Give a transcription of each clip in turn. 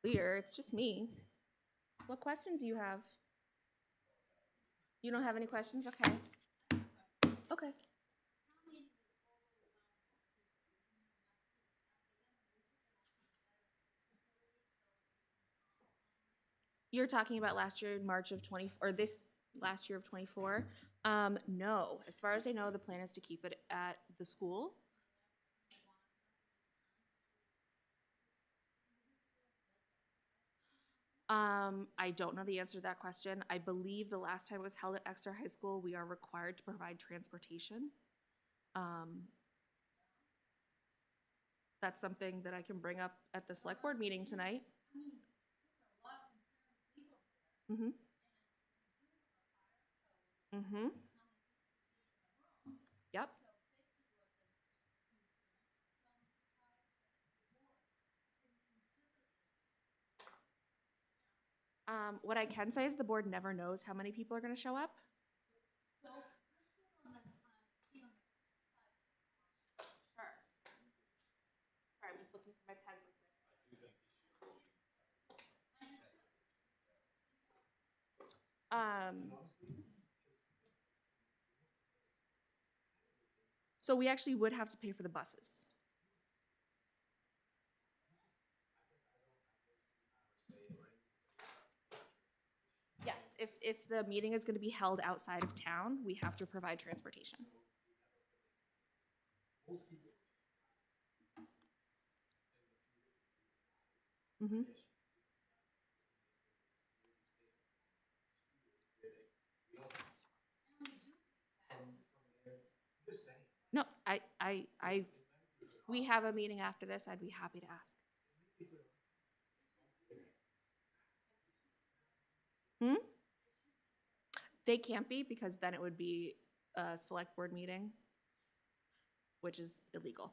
clear. It's just me. What questions do you have? You don't have any questions? Okay. Okay. You're talking about last year, March of 20, or this last year of 24? No. As far as I know, the plan is to keep it at the school. I don't know the answer to that question. I believe the last time it was held at Exeter High School, we are required to provide transportation. That's something that I can bring up at the select board meeting tonight. Mm-hmm. Mm-hmm. Yep. What I can say is the board never knows how many people are going to show up. Sure. Sorry, I'm just looking for my pen. So we actually would have to pay for the buses. Yes, if the meeting is going to be held outside of town, we have to provide transportation. Mm-hmm. No, we have a meeting after this. I'd be happy to ask. Hmm? They can't be because then it would be a select board meeting, which is illegal.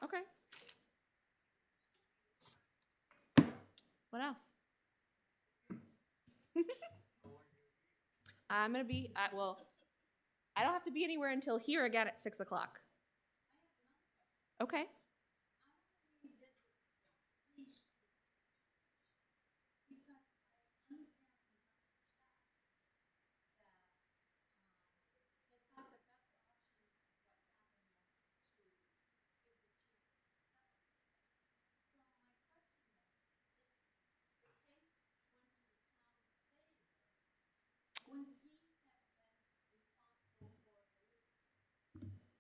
Okay. What else? I'm gonna be well. I don't have to be anywhere until here again at 6 o'clock. Okay.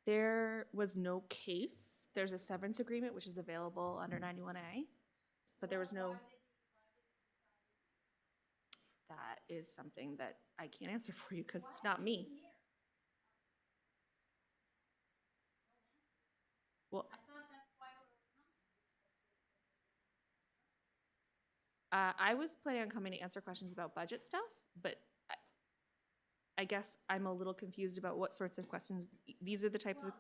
There was no case. There's a severance agreement, which is available under 91A, but there was no. That is something that I can't answer for you because it's not me. Well, I was planning on coming to answer questions about budget stuff, but I guess I'm a little confused about what sorts of questions. These are the types of.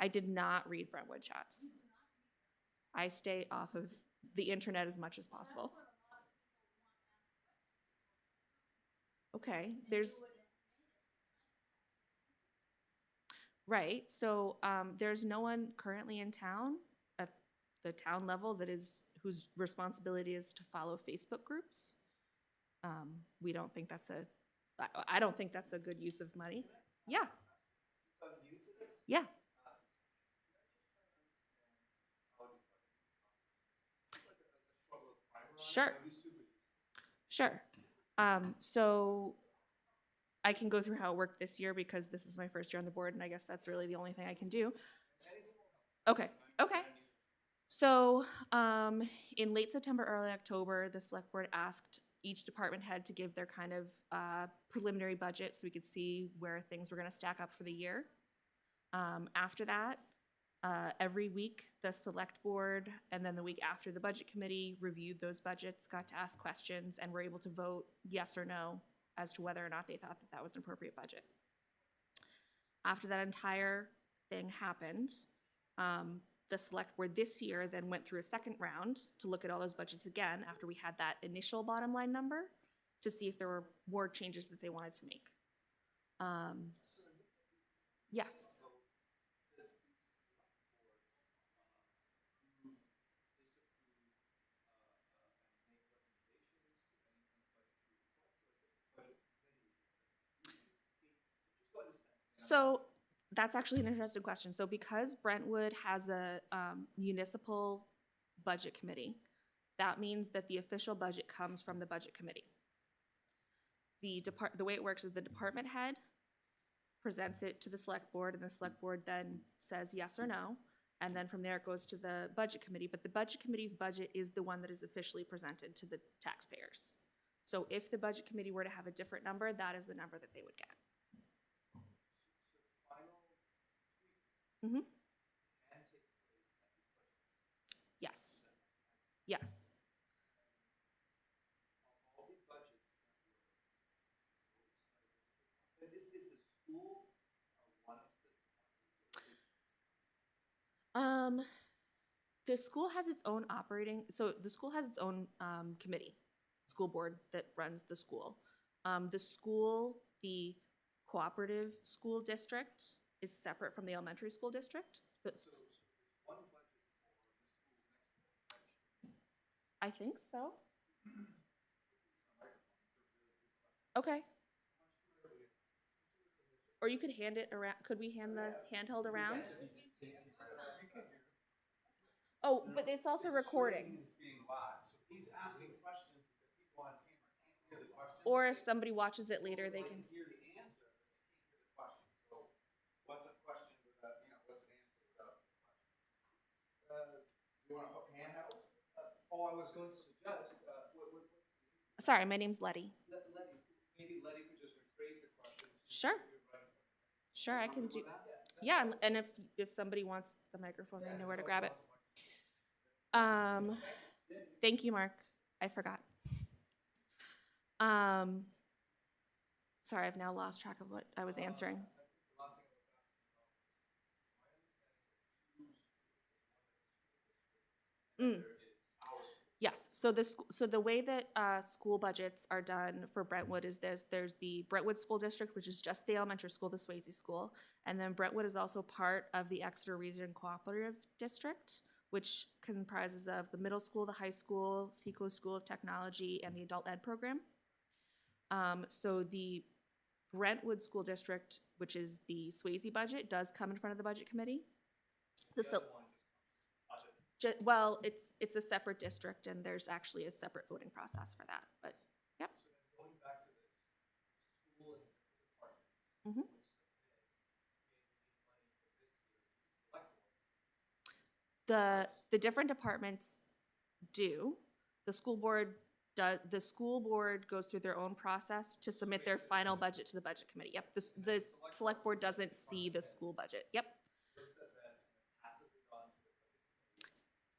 I did not read Brentwood chats. I stay off of the internet as much as possible. Okay, right. So there's no one currently in town at the town level that is whose responsibility is to follow Facebook groups. We don't think that's a. I don't think that's a good use of money. Yeah. Yeah. Sure. Sure. So I can go through how it worked this year because this is my first year on the board, and I guess that's really the only thing I can do. Okay. Okay. So in late September, early October, the select board asked each department head to give their kind of preliminary budget so we could see where things were going to stack up for the year. After that, every week, the select board and then the week after, the budget committee reviewed those budgets, got to ask questions, and were able to vote yes or no as to whether or not they thought that that was an appropriate budget. After that entire thing happened, the select board this year then went through a second round to look at all those budgets again after we had that initial bottom line number to see if there were more changes that they wanted to make. Um, yes. So that's actually an interesting question. So because Brentwood has a municipal budget committee, that means that the official budget comes from the budget committee. The way it works is the department head presents it to the select board, and the select board then says yes or no. And then from there it goes to the budget committee, but the budget committee's budget is the one that is officially presented to the taxpayers. So if the budget committee were to have a different number, that is the number that they would get. Mm-hmm. Yes. Yes. Um, the school has its own operating, so the school has its own committee, school board that runs the school. The cooperative school district is separate from the elementary school district. I think so. Okay. Or you could hand it around. Could we hand the handheld around? Oh, but it's also recording. He's asking questions that the people on camera can't hear the question. Or if somebody watches it later, they can hear the answer, but they can't hear the question. So what's a question without, what's an answer without the question? You want a handheld? I was going to suggest, what's the name? Sorry, my name's Letty. Letty, maybe Letty could just rephrase the question. Sure. Sure, I can do. Yeah, and if somebody wants the microphone, they know where to grab it. Thank you, Mark. I forgot. Sorry, I've now lost track of what I was answering. Yes, so the way that school budgets are done for Brentwood is there's the Brentwood School District, which is just the elementary school, the Swayze School, and then Brentwood is also part of the Exeter Region Cooperative District, which comprises of the middle school, the high school, Seacoast School of Technology, and the adult ed program. So the Brentwood School District, which is the Swayze budget, does come in front of the budget committee. Well, it's a separate district, and there's actually a separate voting process for that. But yep. So then going back to this, school and departments. Mm-hmm. The different departments do. The school board does. The school board goes through their own process to submit their final budget to the budget committee. Yep. The select board doesn't see the school budget. Yep.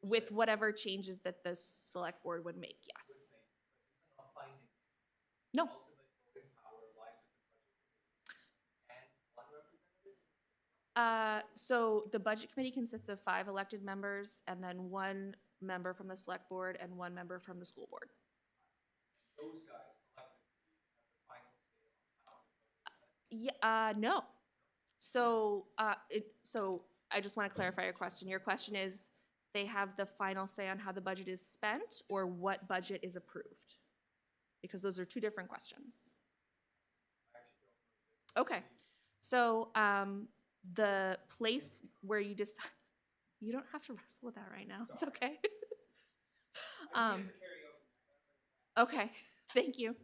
With whatever changes that the select board would make, yes. No. So the budget committee consists of 5 elected members and then 1 member from the select board and 1 member from the school board. Those guys collectively have the final say on how the budget is spent? Yeah, no. So I just want to clarify your question. Your question is, they have the final say on how the budget is spent or what budget is approved? Because those are 2 different questions. Okay. So the place where you decide, you don't have to wrestle with that right now. It's okay. Okay, thank you.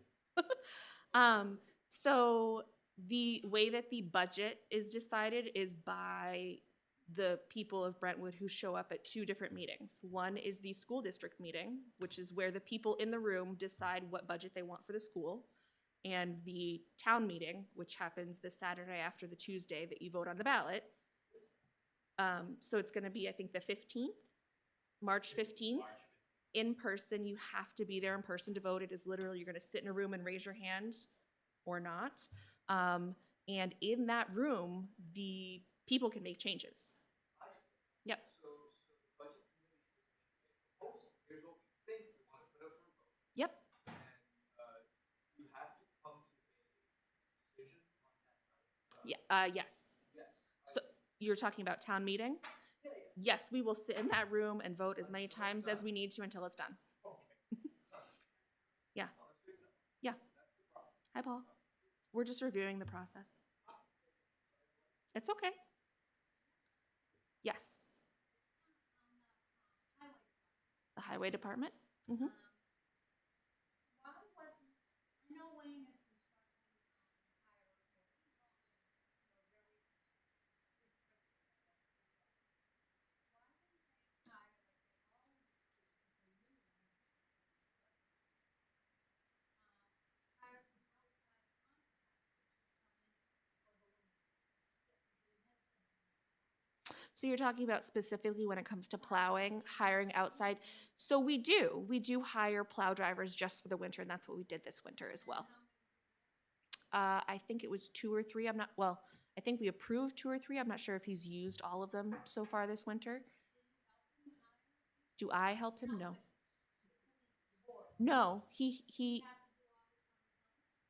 So the way that the budget is decided is by the people of Brentwood who show up at 2 different meetings. One is the school district meeting, which is where the people in the room decide what budget they want for the school, and the town meeting, which happens the Saturday after the Tuesday that you vote on the ballot. So it's gonna be, I think, the 15th, March 15th. In person, you have to be there in person to vote. It is literally, you're gonna sit in a room and raise your hand or not. And in that room, the people can make changes. Yep. So the budget committee just makes a proposal. Here's what we think we want to put up for a vote. Yep. And you have to come to a decision on that Yeah, yes. Yes. So you're talking about town meeting? Yeah, yeah. Yes, we will sit in that room and vote as many times as we need to until it's done. Okay. Yeah, Oh, that's good to know. yeah. That's the process. Hi, Paul. We're just reviewing the process. It's okay. Yes. The highway department? Mm-hmm. So you're talking about specifically when it comes to plowing, hiring outside. So we do hire plow drivers just for the winter, and that's what we did this winter as well. I think it was 2 or 3. I think we approved 2 or 3. I'm not sure if he's used all of them so far this winter. Do I help him? No. No,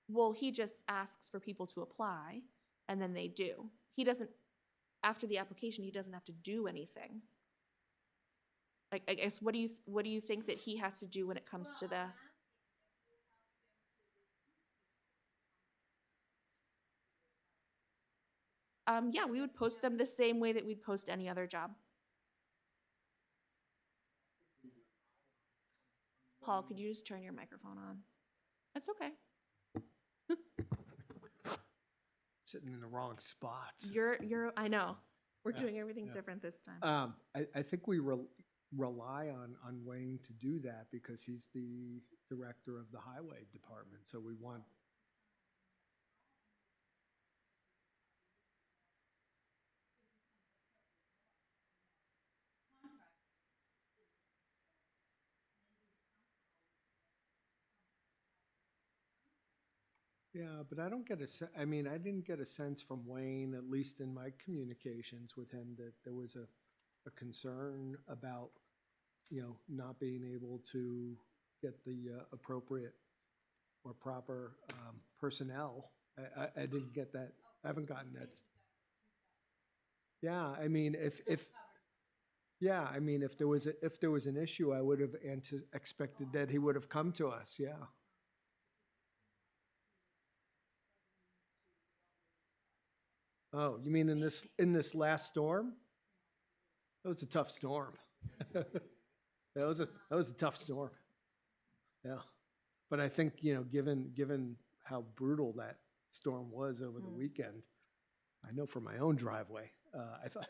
well, he just asks for people to apply and then they do. He doesn't, after the application, he doesn't have to do anything. Like, I guess, what do you think that he has to do when it comes to the? Yeah, we would post them the same way that we'd post any other job. Paul, could you just turn your microphone on? That's okay. Sitting in the wrong spots. I know. We're Yeah, doing everything yeah. different this time. I think we rely on Wayne to do that because he's the director of the highway department. So we want. Yeah, but I don't get I mean, I didn't get a sense from Wayne, at least in my communications with him, that there was a concern about, not being able to get the appropriate or proper personnel. I didn't get that. I haven't gotten that. Yeah, I mean, if there was an issue, I would have expected that he would have come to us. Yeah. Oh, you mean in this last storm? That was a tough storm. That was a tough storm. Yeah. But I think, given how brutal that storm was over the weekend, I know from my own driveway, I thought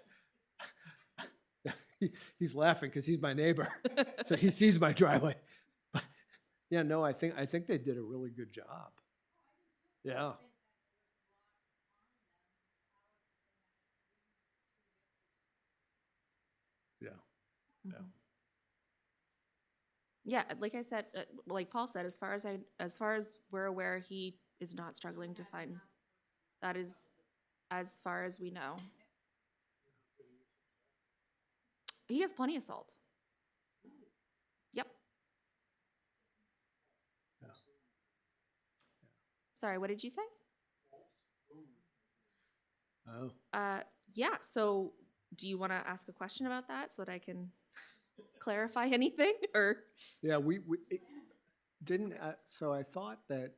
he's laughing because he's my neighbor, so he sees my driveway. But yeah, no, I think they did a really good job. Yeah. Yeah. Yeah. Yeah, like I said, like Paul said, as far as we're aware, he is not struggling to find. That is as far as we know. He has plenty of salt. Yep. Yeah. Sorry, what did you say? Oh. Yeah, so do you want to ask a question about that so that I can clarify anything or? Yeah, it didn't, so I thought that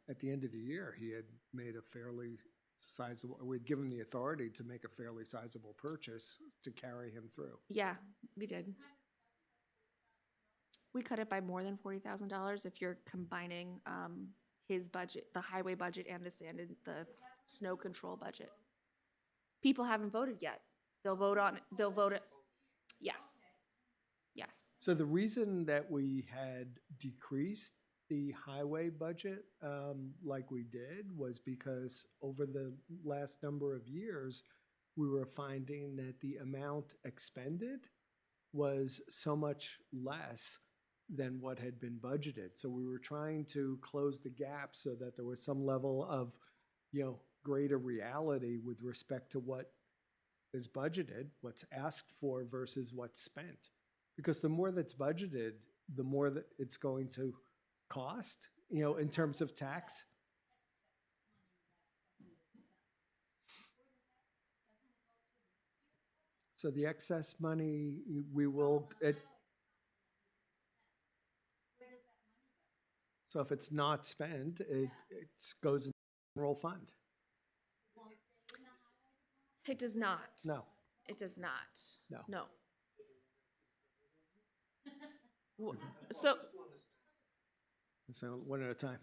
at the end of the year, he had made a fairly sizable, we'd given the authority to make a fairly sizable purchase to carry him through. Yeah, we did. We cut it by more than $40,000 if you're combining his budget, the highway budget and the snow control budget. People haven't voted yet. They'll vote it. Yes. Yes. So the reason that we had decreased the highway budget like we did was because over the last number of years, we were finding that the amount expended was so much less than what had been budgeted. So we were trying to close the gap so that there was some level of, greater reality with respect to what is budgeted, what's asked for versus what's spent. Because the more that's budgeted, the more that it's going to cost, in terms of tax. So the excess money, we will, so if it's not spent, it goes in the general fund. It does not. No, It does not. No. No. So, so one at a time.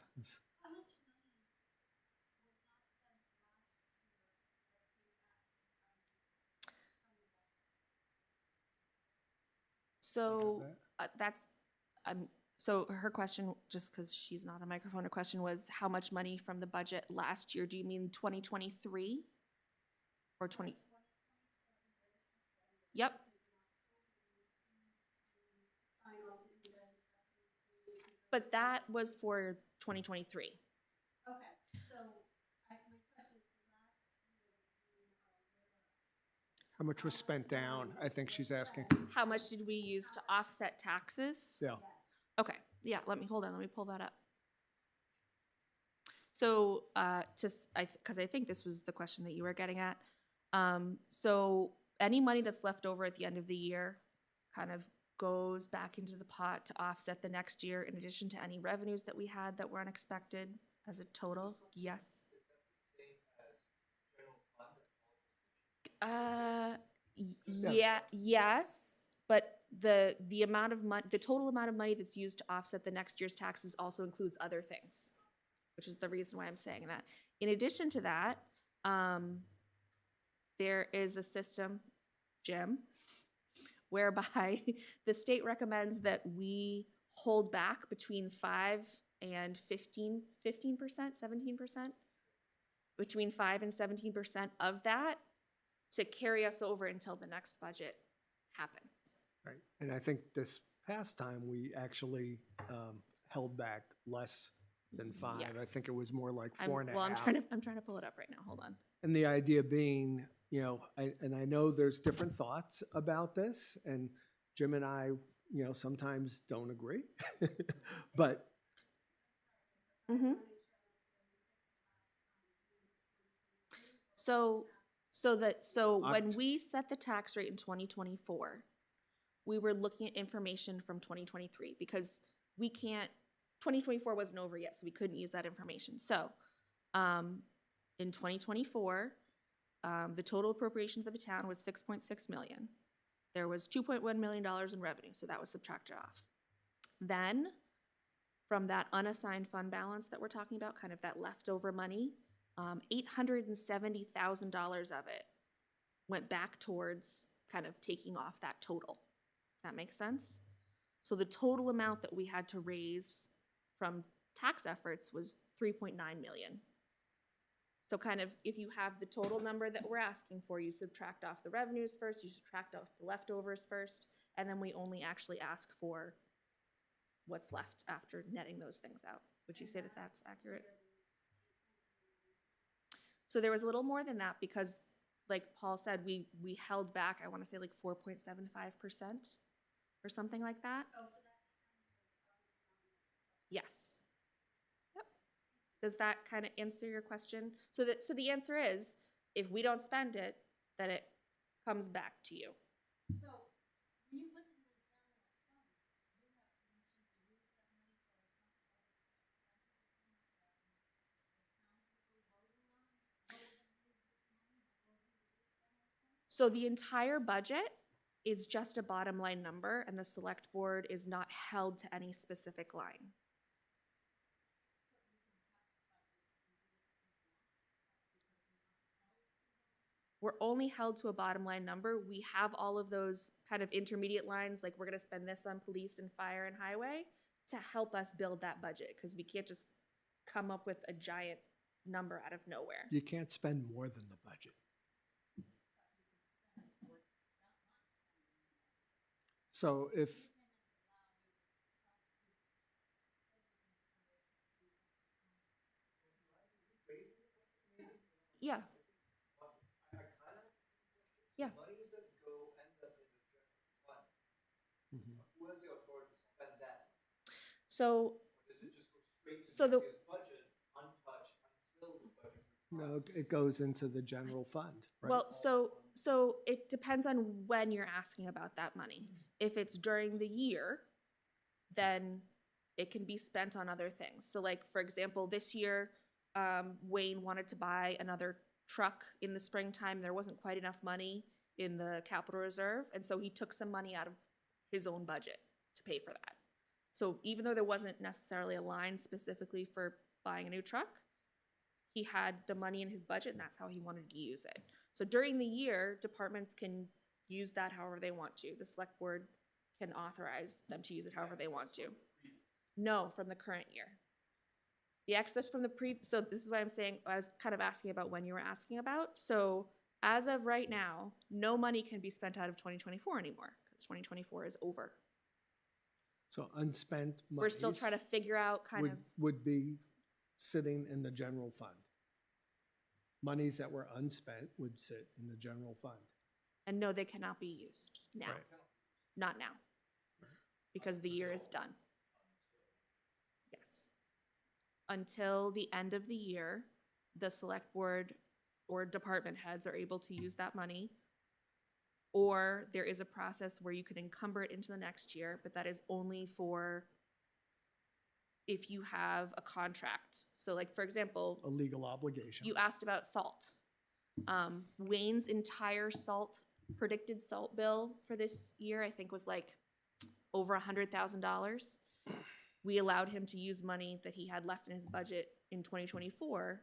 so that's, so her question, just because she's not on microphone, her question was how much money from the budget last year? Do you mean 2023 or 20? Yep. But that was for 2023. How much was spent down? I think she's asking. How much did we use to offset taxes? Yeah. Okay, yeah, hold on, let me pull that up. So, because I think this was the question that you were getting at. So any money that's left over at the end of the year kind of goes back into the pot to offset the next year in addition to any revenues that we had that were unexpected as a total, yes. Yeah, yes, but the amount of money, the total amount of money that's used to offset the next year's taxes also includes other things, which is the reason why I'm saying that. In addition to that, there is a system, Jim, whereby the state recommends that we hold back between 5 and 15%, 17%, between 5 and 17% of that to carry us over until the next budget happens. Right. And I think this past time, we actually held back less than 5. I Yes. think it was more like I'm 4.5. I'm trying to pull it up right now. Hold on. And the idea being, you know, and I know there's different thoughts about this, and Jim and I, you know, sometimes don't agree, but Mm-hmm. So when we set the tax rate in 2024, we were looking at information from 2023 because 2024 wasn't over yet, so we couldn't use that information. So, in 2024, the total appropriation for the town was 6.6 million. There was $2.1 million in revenue, so that was subtracted off. Then, from that unassigned fund balance that we're talking about, kind of that leftover money, $870,000 of it went back towards kind of taking off that total. That makes sense? So the total amount that we had to raise from tax efforts was 3.9 million. So kind of, if you have the total number that we're asking for, you subtract off the revenues first, you subtract off the leftovers first, and then we only actually ask for what's left after netting those things out. Would you say that that's accurate? So there was a little more than that because, like Paul said, we held back, I want to say like 4.75% or something like that. Yes. Yep. Does that kind of answer your question? So the answer is, if we don't spend it, then it comes back to you. So when you put in the So the entire budget is just a bottom line number, and the select board is not held to any specific line. We're only held to a bottom line number. We have all of those kind of intermediate lines, like we're gonna spend this on police and fire and highway to help us build that budget, because we can't just come up with a giant number out of nowhere. you can't spend more than the budget. So if, Yeah. Yeah. Monies that go end up in the general fund, Mhm. who has the authority to spend that? So, Or does it just go straight to So the- next year's budget, untouched until the budget's no, it goes into the general fund, right? well, so So it depends on when you're asking about that money. If it's during the year, then it can be spent on other things. So like, for example, this year, Wayne wanted to buy another truck in the springtime. There wasn't quite enough money in the capital reserve, and so he took some money out of his own budget to pay for that. So even though there wasn't necessarily a line specifically for buying a new truck, he had the money in his budget and that's how he wanted to use it. So during the year, departments can use that however they want to. The select board can authorize them to use it however they want to. No, from the current year. The excess from the so this is why I'm saying, I was kind of asking about when you were asking about. So as of right now, no money can be spent out of 2024 anymore because 2024 is over. So unspent monies. We're still trying to figure out would be sitting in the general fund. Monies that were unspent would sit in the general fund. And no, they cannot be used now. Right. Not now. Because the year is done. Yes. Until the end of the year, the select board or department heads are able to use that money. Or there is a process where you can encumber it into the next year, but that is only for if you have a contract. So like, for example, A legal obligation. you asked about salt. Wayne's entire predicted salt bill for this year, I think was like over $100,000. We allowed him to use money that he had left in his budget in 2024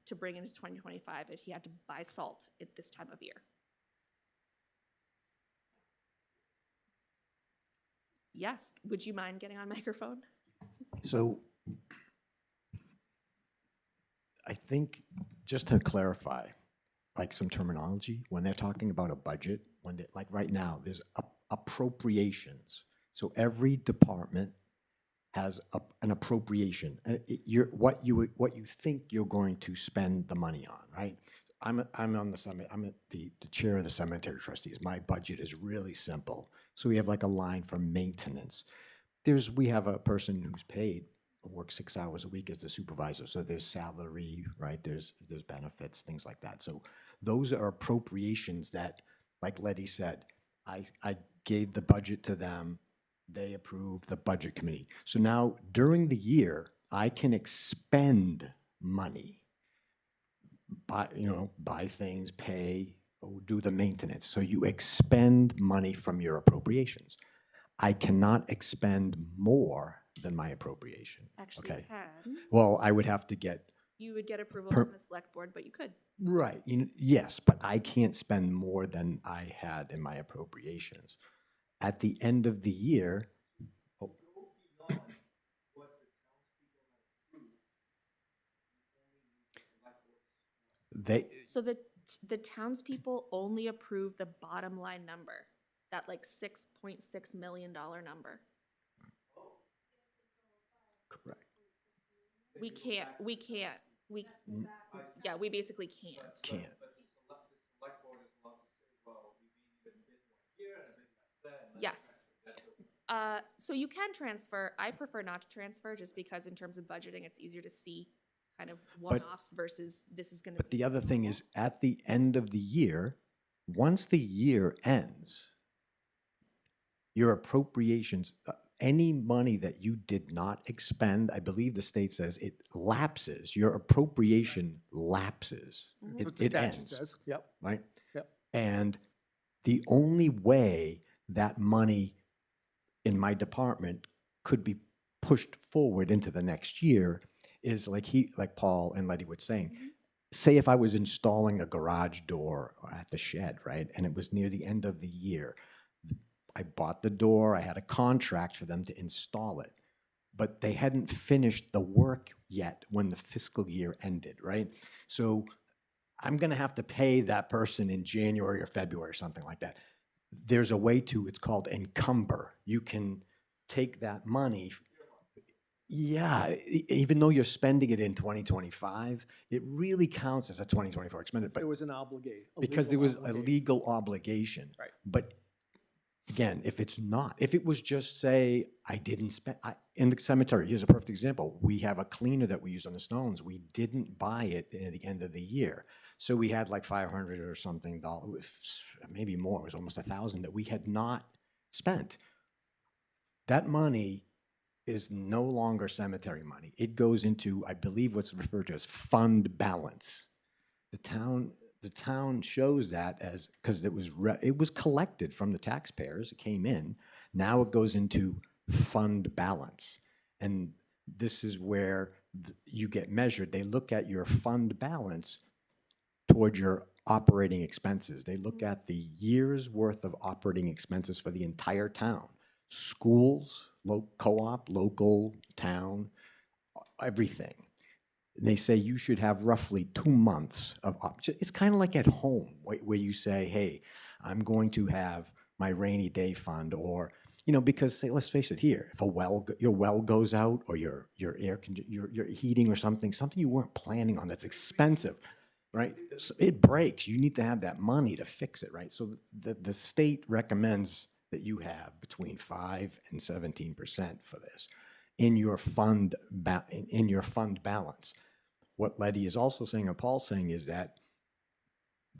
to bring into 2025 if he had to buy salt at this time of year. Yes, would you mind getting on microphone? So I think, just to clarify, like some terminology, when they're talking about a budget, when they, like right now, there's appropriations. So every department has an appropriation. What you think you're going to spend the money on, right? I'm on the I'm the chair of the cemetery trustees. My budget is really simple. So we have like a line for maintenance. We have a person who's paid, works 6 hours a week as the supervisor. So there's salary, right? There's benefits, things like that. So those are appropriations that, like Letty said, I gave the budget to them. They approved the budget committee. So now during the year, I can expend money, buy things, pay, or do the maintenance. So you expend money from your appropriations. I cannot expend more than my appropriation. Actually, Okay. you can. Well, I would have to get, You would get approval from the select board, but you could. right, yes, but I can't spend more than I had in my appropriations. At the end of the year, So the townspeople only approve the bottom line number, that like $6.6 million number. correct. We basically can't. Can't. But the select board is allowed to say, well, we need a bit more here and a bit less there. And Yes. that's okay. So you can transfer. I prefer not to transfer just because in terms of budgeting, it's easier to see kind of one-offs versus this is going to But the other thing is, at the end of the year, once the year ends, your appropriations, any money that you did not expend, I believe the state says it lapses. Your appropriation lapses. Mhm. That's what It, the it statute ends, says. Yep. right? Yep. And the only way that money in my department could be pushed forward into the next year is like Paul and Letty were saying. Mhm. Say if I was installing a garage door at the shed, right? And it was near the end of the year. I bought the door, I had a contract for them to install it, but they hadn't finished the work yet when the fiscal year ended, right? So I'm gonna have to pay that person in January or February or something like that. There's a way to, it's called encumber. You can take that money. Yeah, even though you're spending it in 2025, it really counts as a 2024 expenditure, but There was an obligation. because there was a legal obligation. Right. But Again, if it's not, if it was just say, I didn't spend, in the cemetery, here's a perfect example. We have a cleaner that we use on the stones. We didn't buy it at the end of the year. So we had like 500 or something dollars, maybe more, it was almost 1,000 that we had not spent. That money is no longer cemetery money. It goes into, I believe, what's referred to as fund balance. The town shows that as, because it was collected from the taxpayers, it came in. Now it goes into fund balance. And this is where you get measured. They look at your fund balance toward your operating expenses. They look at the year's worth of operating expenses for the entire town. Schools, co-op, local, town, everything. They say you should have roughly 2 months of, it's kind of like at home where you say, hey, I'm going to have my rainy day fund, or, because say, let's face it here, if your well goes out, or your heating or something you weren't planning on that's expensive, right? So it breaks. You need to have that money to fix it, right? So the state recommends that you have between 5 and 17% for this in your fund balance. What Letty is also saying, or Paul's saying, is that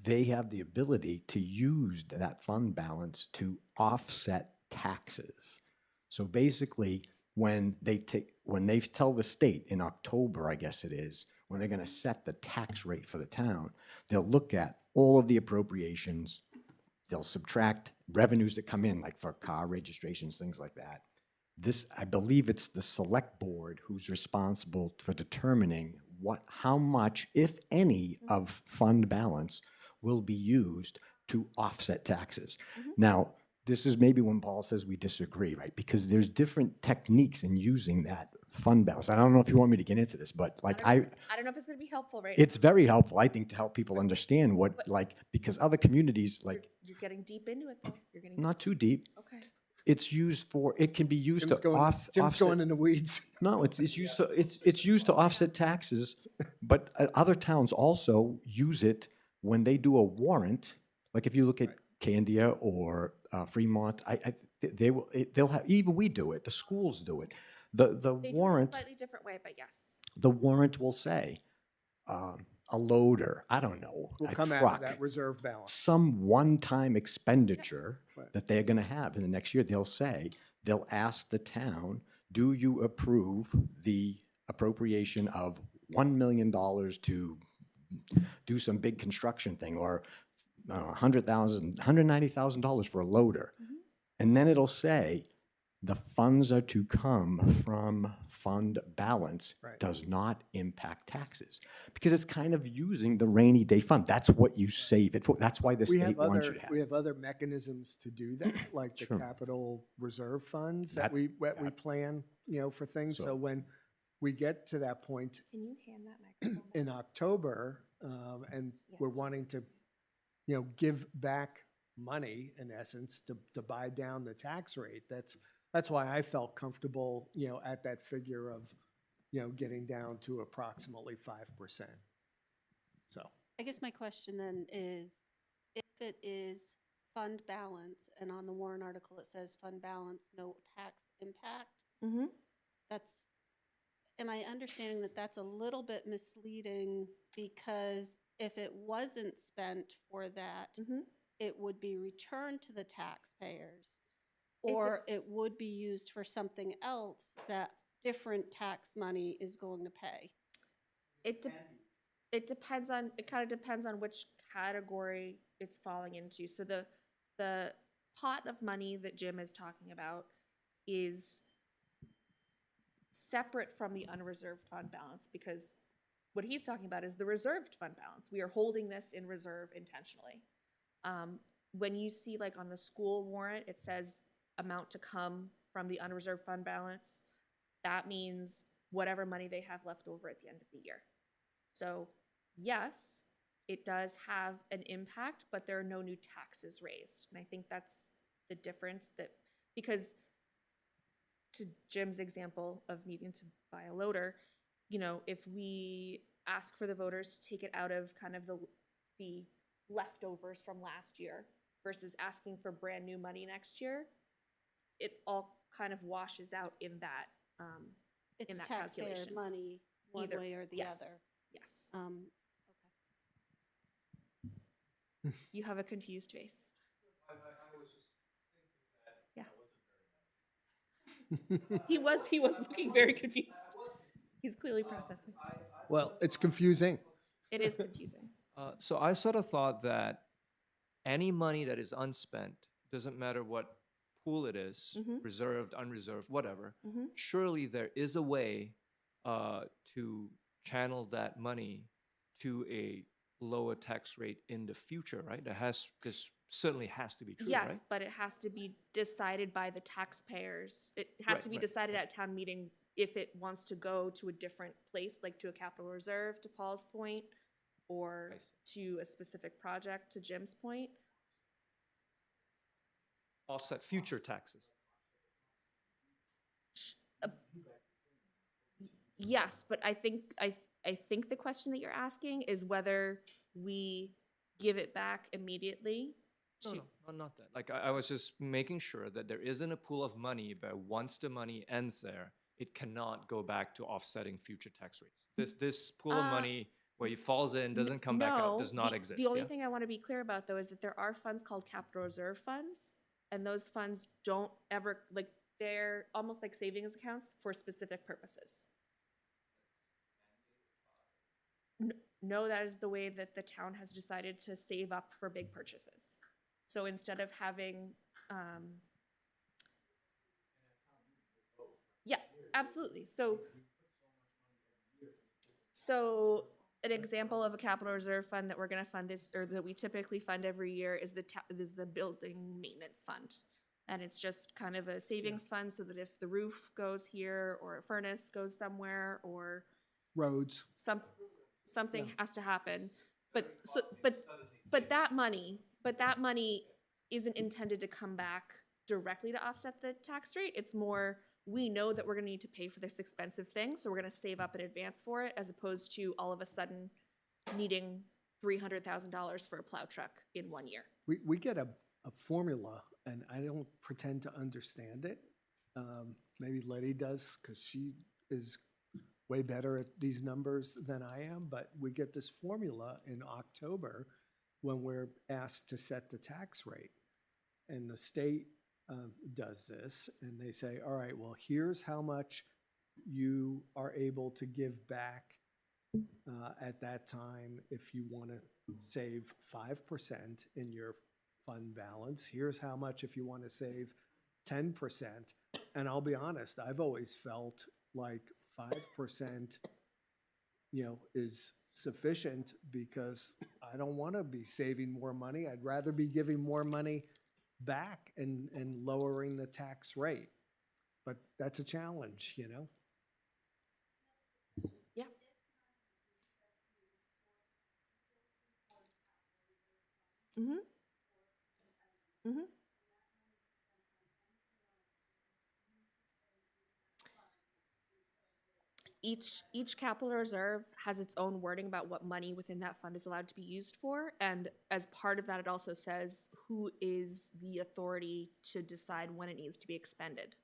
they have the ability to use that fund balance to offset taxes. So basically, when they tell the state in October, I guess it is, when they're going to set the tax rate for the town, they'll look at all of the appropriations. They'll subtract revenues that come in, like for car registrations, things like that. I believe it's the select board who's responsible for determining how much, if any, of fund balance will be used to offset taxes. Now, this is maybe when Paul says we disagree, right? Because there's different techniques in using that fund balance. I don't know if you want me to get into this, but like I don't know if it's going to be helpful right now. it's very helpful, I think, to help people understand because other communities, like, You're getting deep into it, though. You're getting not too deep. Okay. It can be used Jim's to Jim's offset. going in the weeds. No, it's used to offset taxes, but other towns also use it when they do a warrant. Like if you look at Candia or Fremont, they'll have, even we do it. The schools do it. The They do it warrant. a slightly different way, but yes. The warrant will say a loader. I don't know. Will a come out truck, of that reserve balance. some one-time expenditure Right. that they're going to have in the next year. They'll ask the town, do you approve the appropriation of $1 million to do some big construction thing, or $190,000 for a loader? And then it'll say, the funds are to come from fund balance, Right. does not impact taxes. Because it's kind of using the rainy day fund. That's what you save it for. That's why the state wants you to have. We have other mechanisms to do that, like the Sure. capital reserve funds That- that we plan, for things. So- So when we get to that point Can you hand that microphone back? in October, and we're wanting to, give back money in essence to buy down the tax rate. That's why I felt comfortable, at that figure of, getting down to approximately 5%. So, I guess my question then is, if it is fund balance, and on the warrant article it says fund balance, no tax impact, Mm-hmm. am I understanding that that's a little bit misleading? Because if it wasn't spent for that, Mm-hmm. it would be returned to the taxpayers, It or it would be used for something else that different tax money is going to pay. It kind of depends on which category it's falling into. So the pot of money that Jim is talking about is separate from the unreserved fund balance, because what he's talking about is the reserved fund balance. We are holding this in reserve intentionally. When you see, like, on the school warrant, it says amount to come from the unreserved fund balance, that means whatever money they have left over at the end of the year. So yes, it does have an impact, but there are no new taxes raised. And I think that's the difference, because to Jim's example of needing to buy a loader, if we ask for the voters to take it out of kind of the leftovers from last year, versus asking for brand new money next year, it all kind of washes out in that, It's that taxpayer calculation. money, one Either- way or the yes. other. Yes. Okay. You have a confused face. I was just thinking that. Yeah. That wasn't very nice. He was looking very confused. He's clearly processing. Well, it's confusing. It is confusing. So I sort of thought that any money that is unspent, doesn't matter what pool it is, Mhm. reserved, unreserved, whatever, Mhm. surely there is a way to channel that money to a lower tax rate in the future, right? This certainly has to be true, Yes, right? but it has to be decided by the taxpayers. It has Right, to be right, decided at town meeting if it wants to go to a different place, like to a capital reserve, to Paul's point, or I see. to a specific project, to Jim's point. Offset future taxes. Yes, but I think the question that you're asking is whether we give it back immediately to. No, not that. Like I was just making sure that there isn't a pool of money, but once the money ends there, it cannot go back to offsetting future tax rates. This pool of money where it falls in, doesn't come back out, does not exist. The only yeah? thing I want to be clear about, though, is that there are funds called capital reserve funds, and those funds don't ever, like, they're almost like savings accounts for specific purposes. No, that is the way that the town has decided to save up for big purchases. So instead of having, yeah, absolutely. So an example of a capital reserve fund that we're going to fund this, or that we typically fund every year, is the building maintenance fund. And it's just kind of a savings fund so that if the roof goes here, or a furnace goes somewhere, or Roads. something has to happen. But that money isn't intended to come back directly to offset the tax rate. It's more, we know that we're gonna need to pay for this expensive thing, so we're gonna save up in advance for it, as opposed to all of a sudden needing $300,000 for a plow truck in 1 year. We get a formula, and I don't pretend to understand it. Maybe Letty does, because she is way better at these numbers than I am, but we get this formula in October when we're asked to set the tax rate. And the state does this, and they say, all right, well, here's how much you are able to give back at that time if you want to save 5% in your fund balance. Here's how much if you want to save 10%. And I'll be honest, I've always felt like 5%, is sufficient, because I don't want to be saving more money. I'd rather be giving more money back and lowering the tax rate. But that's a challenge, Yeah. Mm-hmm. Mm-hmm. Each capital reserve has its own wording about what money within that fund is allowed to be used for, and as part of that, it also says who is the authority to decide when it needs to be expended.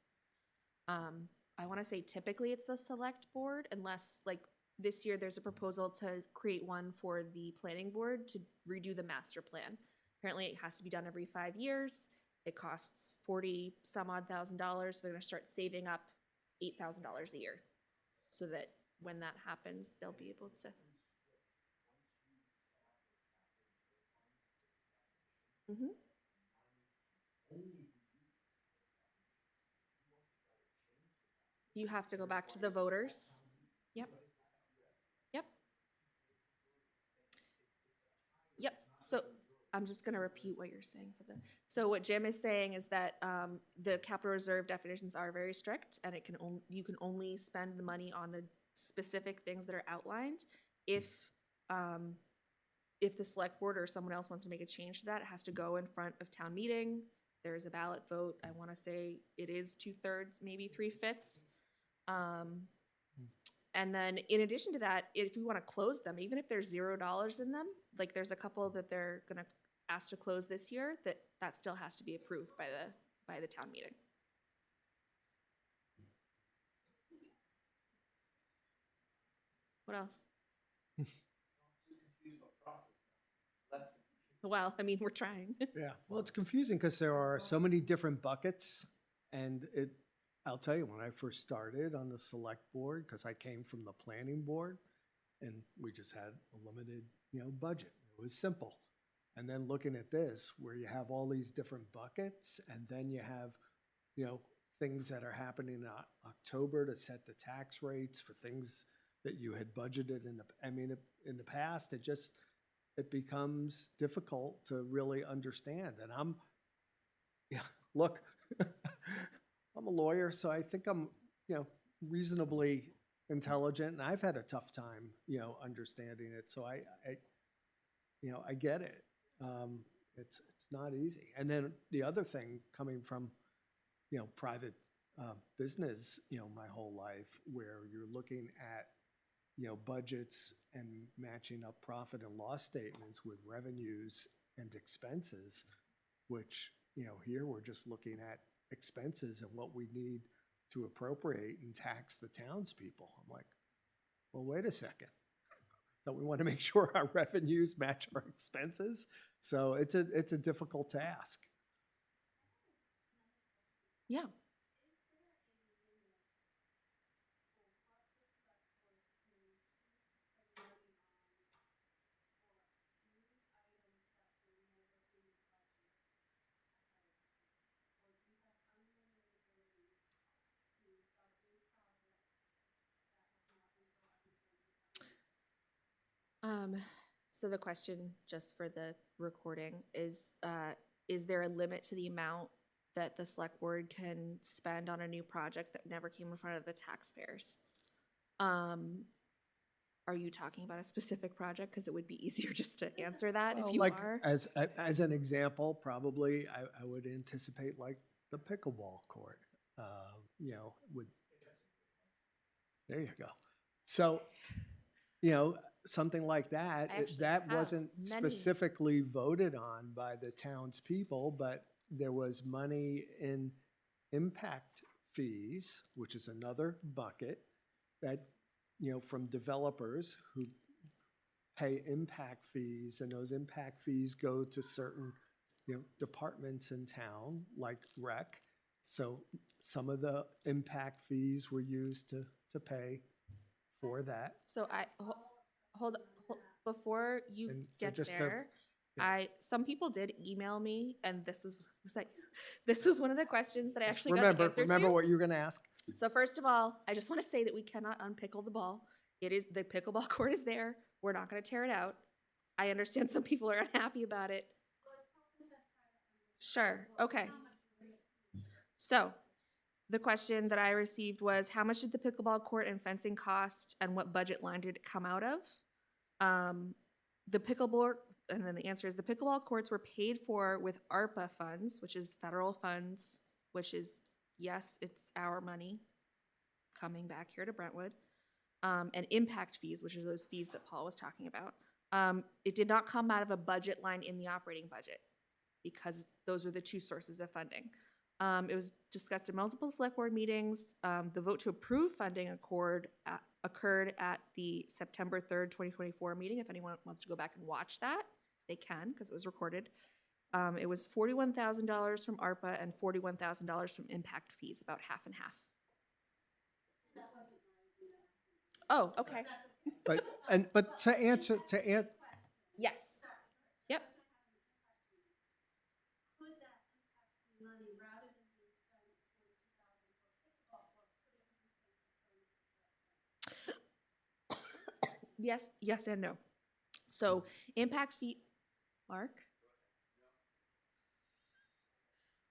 I want to say typically it's the select board, unless, like, this year there's a proposal to create one for the planning board to redo the master plan. Apparently it has to be done every 5 years. It costs $40-some-odd-thousand. So they're going to start saving up $8,000 a year, so that when that happens, they'll be able to. Mm-hmm. You have to go back to the voters. Yep. Yep. Yep. So I'm just going to repeat what you're saying for the. So what Jim is saying is that the capital reserve definitions are very strict, and you can only spend the money on the specific things that are outlined. If the select board or someone else wants to make a change to that, it has to go in front of town meeting. There's a ballot vote. I want to say it is 2/3, maybe 3/5. And then in addition to that, if you want to close them, even if there's $0 in them, like there's a couple that they're going to has to close this year, that still has to be approved by the town meeting. What else? Well, I mean, we're trying. Yeah, well, it's confusing because there are so many different buckets, and I'll tell you, when I first started on the select board, because I came from the planning board, and we just had a limited, budget. It was simple. And then looking at this, where you have all these different buckets, and then you have, things that are happening in October to set the tax rates for things that you had budgeted in the past, it becomes difficult to really understand. And look, I'm a lawyer, so I think I'm, reasonably intelligent, and I've had a tough time, understanding it. So I get it. It's not easy. And then the other thing, coming from, private business, my whole life, where you're looking at, budgets and matching up profit and loss statements with revenues and expenses, which, here we're just looking at expenses and what we need to appropriate and tax the townspeople. I'm like, well, wait a second. Don't we want to make sure our revenues match our expenses? So it's a difficult task. Yeah. So the question, just for the recording, is there a limit to the amount that the select board can spend on a new project that never came in front of the taxpayers? Are you talking about a specific project? Because it would be easier just to answer that if Well, you like, are. as an example, probably I would anticipate like the pickleball court, there you go. So, something like that, I actually that have wasn't many. specifically voted on by the townspeople, but there was money in impact fees, which is another bucket that, from developers who pay impact fees, and those impact fees go to certain, departments in town, like rec. So some of the impact fees were used to pay for that. So hold, before you And get just to- there, yeah. some people did email me, and this was one of the questions that I actually got the answer Remember to. what you were gonna ask? So first of all, I just want to say that we cannot unpickle the ball. The pickleball court is there. We're not going to tear it out. I understand some people are unhappy about it. Sure. Okay. So the question that I received was, how much did the pickleball court and fencing cost, and what budget line did it come out of? The pickleball, and then the answer is the pickleball courts were paid for with ARPA funds, which is federal funds, which is, yes, it's our money coming back here to Brentwood, and impact fees, which are those fees that Paul was talking about. It did not come out of a budget line in the operating budget, because those were the two sources of funding. It was discussed in multiple select board meetings. The vote to approve funding occurred at the September 3rd, 2024 meeting. If anyone wants to go back and watch that, they can, because it was recorded. It was $41,000 from ARPA and $41,000 from impact fees, about half and half. Oh, okay. But to answer, Yes. Yep. Yes and no. So impact fee, Mark?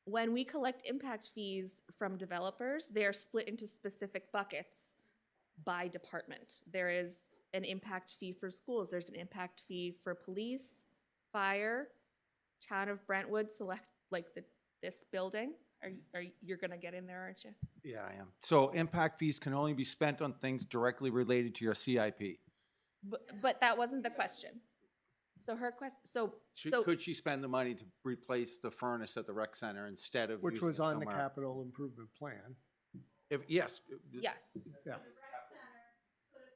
When we collect impact fees from developers, they are split into specific buckets by department. There is an impact fee for schools. There's an impact fee for police, fire, Town of Brentwood, select, like this building. You're gonna get in there, aren't you? Yeah, I am. So impact fees can only be spent on things directly related to your CIP. But that wasn't the question. So her question, so Could she spend the money to replace the furnace at the rec center instead of Which using was it on the somewhere else? capital improvement plan. Yes. yes, Yeah.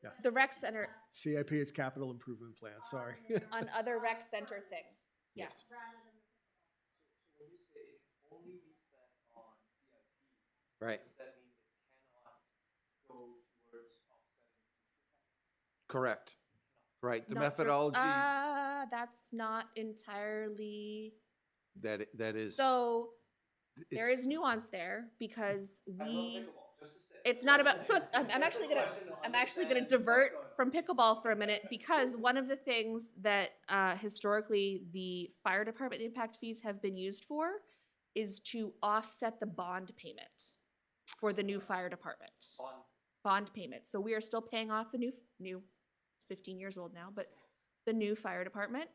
Yes. the rec center CIP is capital improvement plan, sorry. on other rec center things. Yes. When you say it can only be spent on CIP, Right, does that mean it cannot go towards offsetting future taxes? correct. Right, the Not dir- methodology That's not entirely. that is. So there it's- is nuance there because I love we. pickleball, just to say. It's not about. So it's. I'm actually gonna divert from pickleball for a minute because one of the things that historically the fire department impact fees have been used for is to offset the bond payment for the new fire department. Bond payment. So we are still paying off the new. It's 15 years old now, but the new fire department,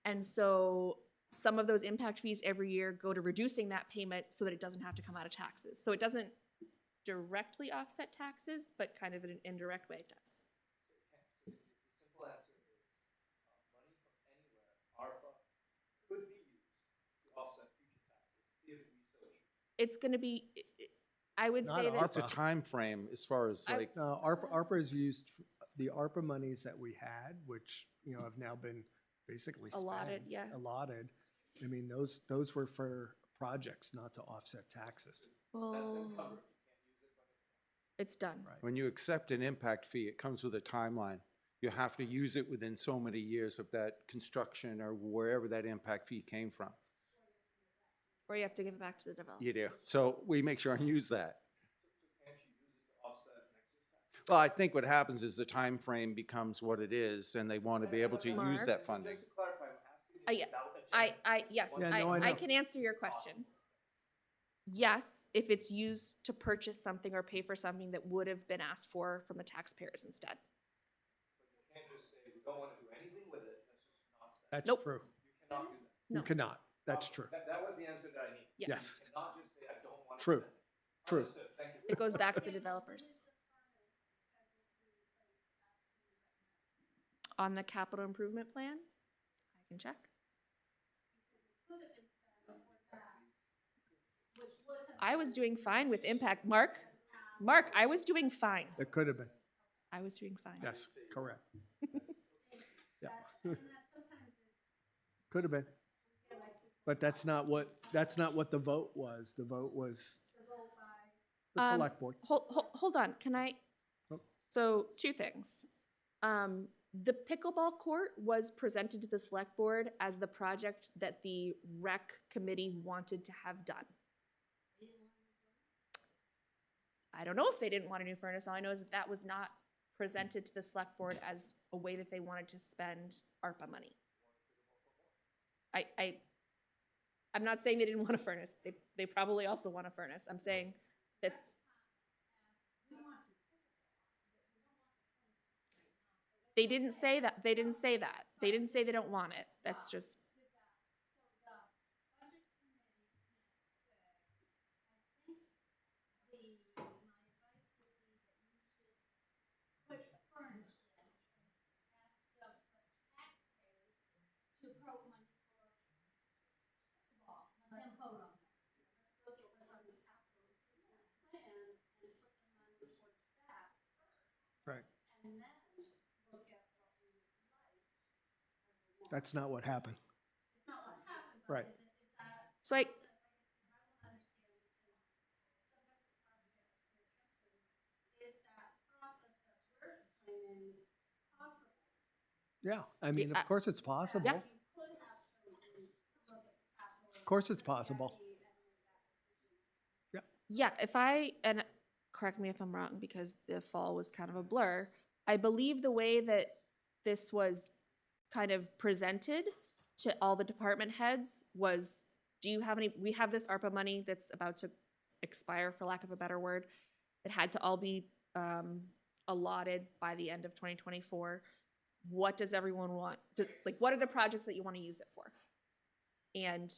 and so some of those impact fees every year go to reducing that payment so that it doesn't have to come out of taxes. So it doesn't directly offset taxes, but kind of in an indirect way it does. The simple answer is, money from anywhere, ARPA, could be used to offset future taxes if we so choose. It's going to be, I would Not say that What's a time frame as far as I- like, ARPA is used, the ARPA monies that we had, which, have now been basically spent. Allotted, yeah. Allotted. I mean, those were for projects, not to offset taxes. well, it's done. Right. when you accept an impact fee, it comes with a timeline. You have to use it within so many years of that construction or wherever that impact fee came from. Or you have to give it back to the developer. You do. So we make sure and use that. Can't you use it to offset next year's taxes? Well, I think what happens is the time frame becomes what it is, and they want to be able to use Mark? that funding. Just to clarify, I'm asking you Yeah, without agenda. yes, Yeah, no, I I know. can answer your question. Yes, if it's used to purchase something or pay for something that would have been asked for from the taxpayers instead. But you can't just say, we don't want to do anything with it, let's just not spend it. That's Nope. true. You cannot do that. You No. cannot. That's true. That was the answer that I need. Yeah. Yes. You cannot just say, I don't want to True. spend it. True. Understood, thank you. It goes back to the developers. On the capital improvement plan, I can check. I was doing fine with impact. Mark, I was doing fine. It could have been. I was doing fine. Yes, correct. Yeah. Could have been. But that's not what the vote was. The vote was the select board. Hold on, can I? Oh. So, two things. The pickleball court was presented to the select board as the project that the rec committee wanted to have done. I don't know if they didn't want a new furnace. All I know is that that was not presented to the select board as a way that they wanted to spend ARPA money. I'm not saying they didn't want a furnace. They probably also want a furnace. I'm saying that. They didn't say that. They didn't say that. They didn't say they don't want it. That's just. Right. That's not what happened. Right. So I. Yeah, I mean, Yeah, of course it's possible. yeah. Of course it's possible. Yeah, and correct me if I'm wrong because the fall was kind of a blur. I believe the way that this was kind of presented to all the department heads was, we have this ARPA money that's about to expire, for lack of a better word. It had to all be allotted by the end of 2024. What does everyone want? What are the projects that you want to use it for? And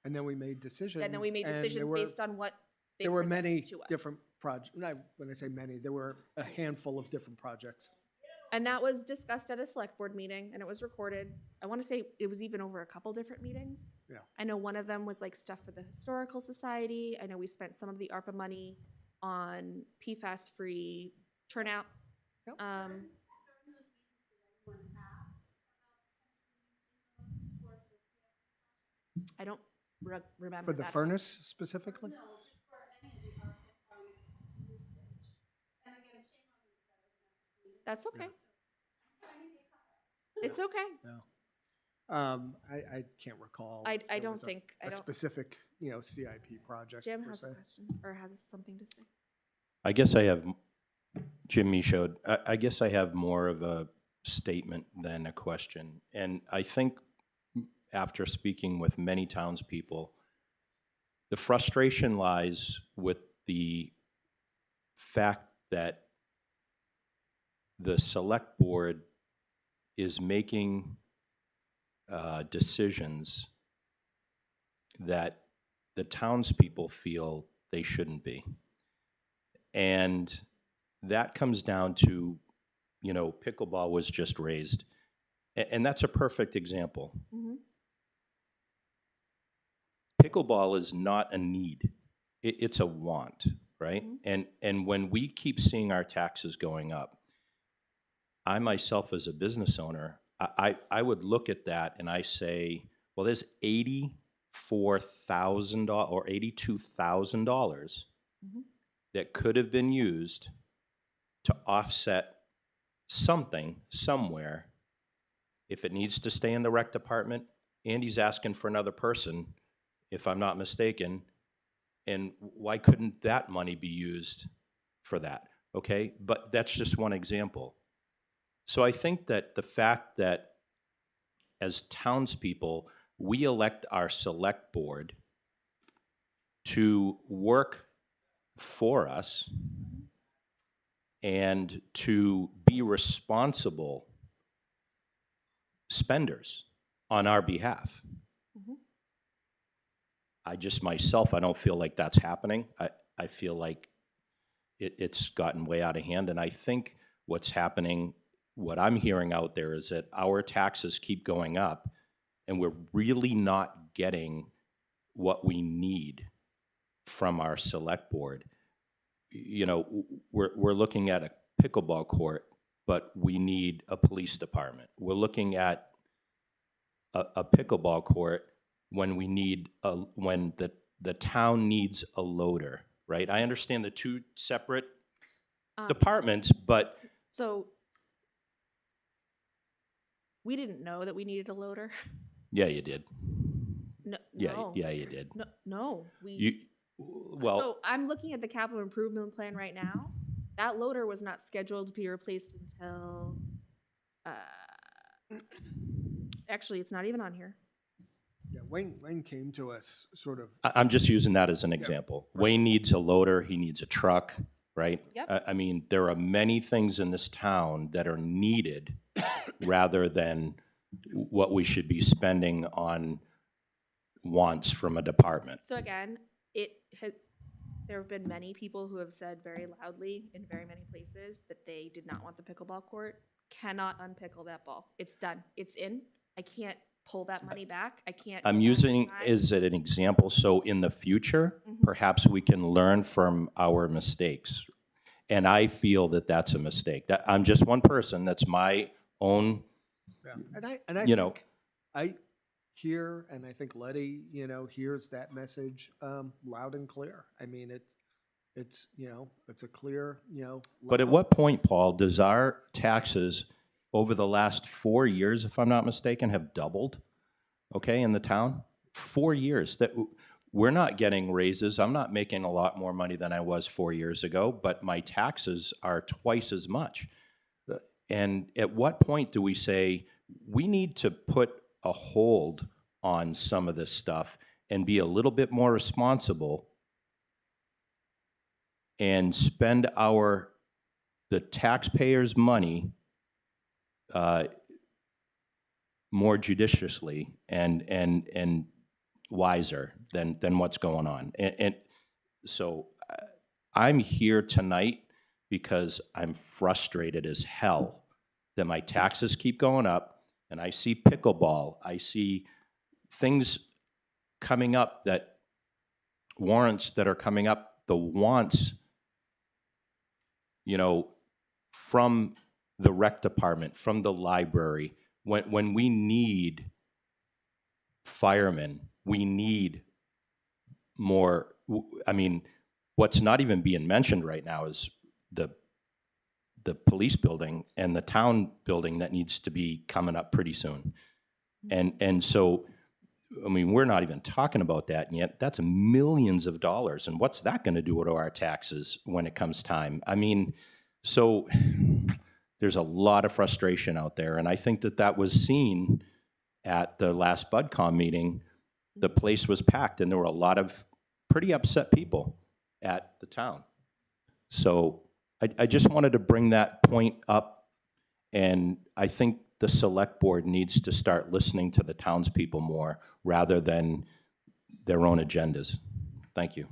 And then we made decisions. then we made and decisions based on what they there were presented many to us. different projects. When I say many, there were a handful of different projects. And that was discussed at a select board meeting and it was recorded. I want to say it was even over a couple different meetings. Yeah. I know one of them was like stuff for the Historical Society. I know we spent some of the ARPA money on PFAS-free turnout. Yep. I don't remember For the that. furnace specifically? That's okay. It's okay. No. I can't recall. I if there don't was think, I a don't, specific, CIP project Jim per has a se. question or has something to say. I guess I have, Jim Michaud, I guess I have more of a statement than a question. And I think after speaking with many townspeople, the frustration lies with the fact that the select board is making decisions that the townspeople feel they shouldn't be. And that comes down to, pickleball was just raised. And that's a perfect example. Mhm. Pickleball is not a need. It's a want, right? Mhm. And when we keep seeing our taxes going up, I myself as a business owner, I would look at that and I say, well, there's $84,000 or $82,000 Mhm. that could have been used to offset something somewhere. If it needs to stay in the rec department, Andy's asking for another person, if I'm not mistaken, and why couldn't that money be used for that? Okay, but that's just one example. So I think that the fact that as townspeople, we elect our select board to work for us and to be responsible spenders on our behalf. Mhm. I just myself, I don't feel like that's happening. I feel like it's gotten way out of hand. And I think what's happening, what I'm hearing out there is that our taxes keep going up and we're really not getting what we need from our select board. We're looking at a pickleball court, but we need a police department. We're looking at a pickleball court when we need when the town needs a loader, right? I understand the two separate departments, but So we didn't know that we needed a loader. yeah, you did. No, Yeah, no. yeah, you did. No, we. You well, So I'm looking at the capital improvement plan right now. That loader was not scheduled to be replaced until, actually, it's not even on here. Yeah, Wayne came to us sort of, I'm just using that as an example. Wayne needs a loader. He needs a truck, right? Yep. I mean, there are many things in this town that are needed rather than what we should be spending on wants from a department. So again, there have been many people who have said very loudly in very many places that they did not want the pickleball court. Cannot unpickle that ball. It's done. It's in. I can't pull that money back. I can't. I'm go back using in time. as an example, so in the future, perhaps we can learn from our mistakes. And I feel that that's a mistake. That I'm just one person. That's my own. and I You know. think I hear, and I think Letty, hears that message loud and clear. I mean, it's a clear, But at loud- what point, Paul, does our taxes over the last 4 years, if I'm not mistaken, have doubled? Okay, in the town? 4 years. That we're not getting raises. I'm not making a lot more money than I was 4 years ago, but my taxes are twice as much. And at what point do we say we need to put a hold on some of this stuff and be a little bit more responsible and spend the taxpayers' money more judiciously and wiser than what's going on? And so I'm here tonight because I'm frustrated as hell that my taxes keep going up, and I see pickleball, I see things coming up that warrants that are coming up, the wants, you know, from the rec department, from the library, when we need firemen, we need more. I mean, what's not even being mentioned right now is the police building and the town building that needs to be coming up pretty soon. And so, I mean, we're not even talking about that yet. That's millions of dollars. And what's that going to do to our taxes when it comes time? I mean, so there's a lot of frustration out there. And I think that was seen at the last BudCom meeting. The place was packed and there were a lot of pretty upset people at the town. So I just wanted to bring that point up. And I think the select board needs to start listening to the townspeople more rather than their own agendas. Thank you.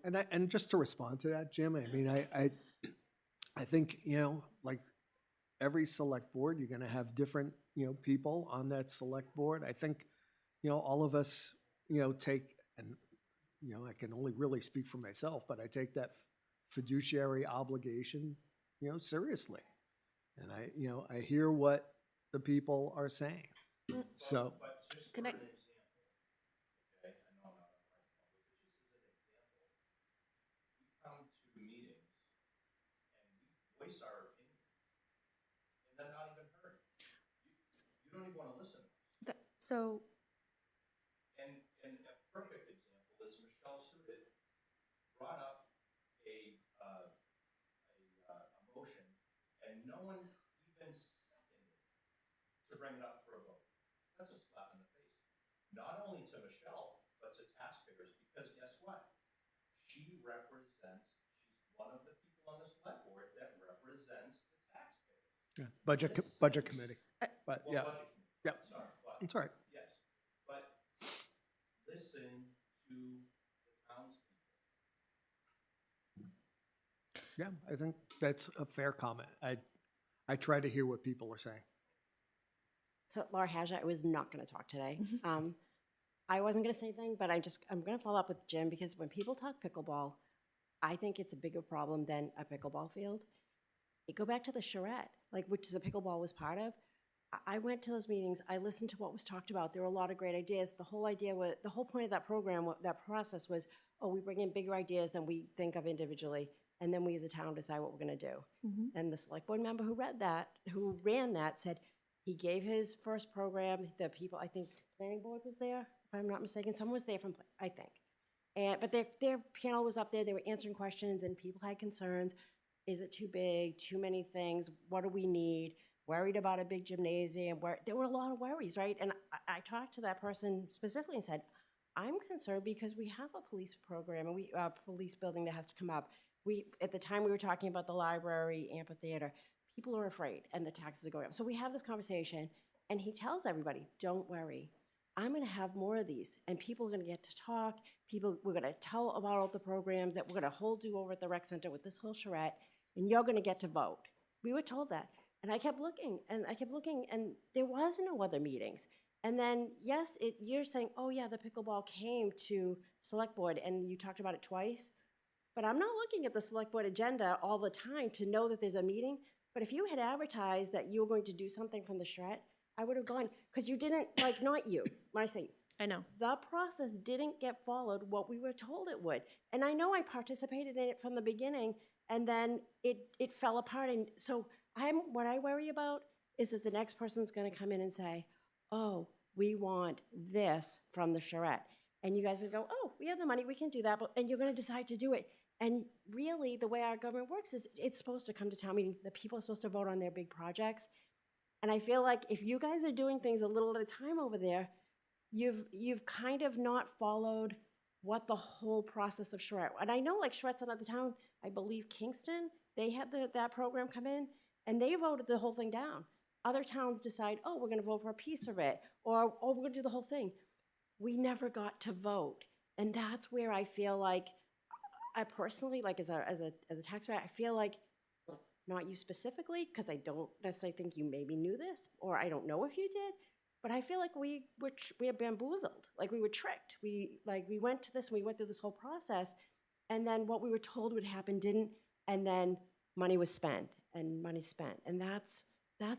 And just to respond to that, Jim, I mean, I think, you know, like every select board, you're gonna have different, you know, people on that select board. I think, you know, all of us, you know, take, and, you know, I can only really speak for myself, but I take that fiduciary obligation, you know, seriously. And you know, I hear what the people are saying. So, Can I? Come to meetings and we voice our opinion and then not even heard. You don't even want to listen. So, And a perfect example is Michelle Suited brought up a motion and no one even seconded to bring it up for a vote. That's a slap in the face. Not only to Michelle, but to taxpayers, because guess what? She represents, she's one of the people on the select board that represents the taxpayers. yeah, budget committee, but Well, yeah, budget committee. yeah, Sorry, but, it's all right. yes, but listen to the townspeople. Yeah, I think that's a fair comment. I try to hear what people are saying. So Laura Haja, I was not going to talk today. I wasn't going to say anything, but I'm going to follow up with Jim because when people talk pickleball, I think it's a bigger problem than a pickleball field. Go back to the charrette, like which the pickleball was part of. I went to those meetings. I listened to what was talked about. There were a lot of great ideas. The whole idea was, the whole point of that program, that process was, oh, we bring in bigger ideas than we think of individually, and then we as a town decide what we're going to do. And the select board member who ran that said he gave his first program. The people, I think, planning board was there, if I'm not mistaken. Someone was there from, I think. But their panel was up there. They were answering questions, and people had concerns. Is it too big? Too many things? What do we need? Worried about a big gymnasium? There were a lot of worries, right? And I talked to that person specifically and said, I'm concerned because we have a police program and police building that has to come up. At the time we were talking about the library, amphitheater, people are afraid and the taxes are going up. So we have this conversation and he tells everybody, don't worry. I'm gonna have more of these and people are gonna get to talk. We're gonna tell about all the programs that we're gonna hold you over at the rec center with this whole charrette and you're gonna get to vote. We were told that. And I kept looking and there was no other meetings. And then, yes, you're saying, oh yeah, the pickleball came to select board and you talked about it twice. But I'm not looking at the select board agenda all the time to know that there's a meeting. But if you had advertised that you were going to do something from the charrette, I would have gone, because you didn't, like, not you, when I say I know. the process didn't get followed what we were told it would. And I know I participated in it from the beginning, and then it fell apart. And so what I worry about is that the next person's gonna come in and say, oh, we want this from the charrette. And you guys will go, oh, we have the money, we can do that, and you're gonna decide to do it. And really, the way our government works is it's supposed to come to town meeting. The people are supposed to vote on their big projects. And I feel like if you guys are doing things a little at a time over there, you've kind of not followed what the whole process of charrette. And I know like charrette's another town, I believe Kingston, they had that program come in, and they voted the whole thing down. Other towns decide, oh, we're gonna vote for a piece of it, or oh, we're gonna do the whole thing. We never got to vote. And that's where I feel like, I personally, like as a taxpayer, I feel like not you specifically, because I don't necessarily think you maybe knew this, or I don't know if you did, but I feel like we were bamboozled, like we were tricked. We went to this, and we went through this whole process, and then what we were told would happen didn't, and then money was spent, and money spent, and that's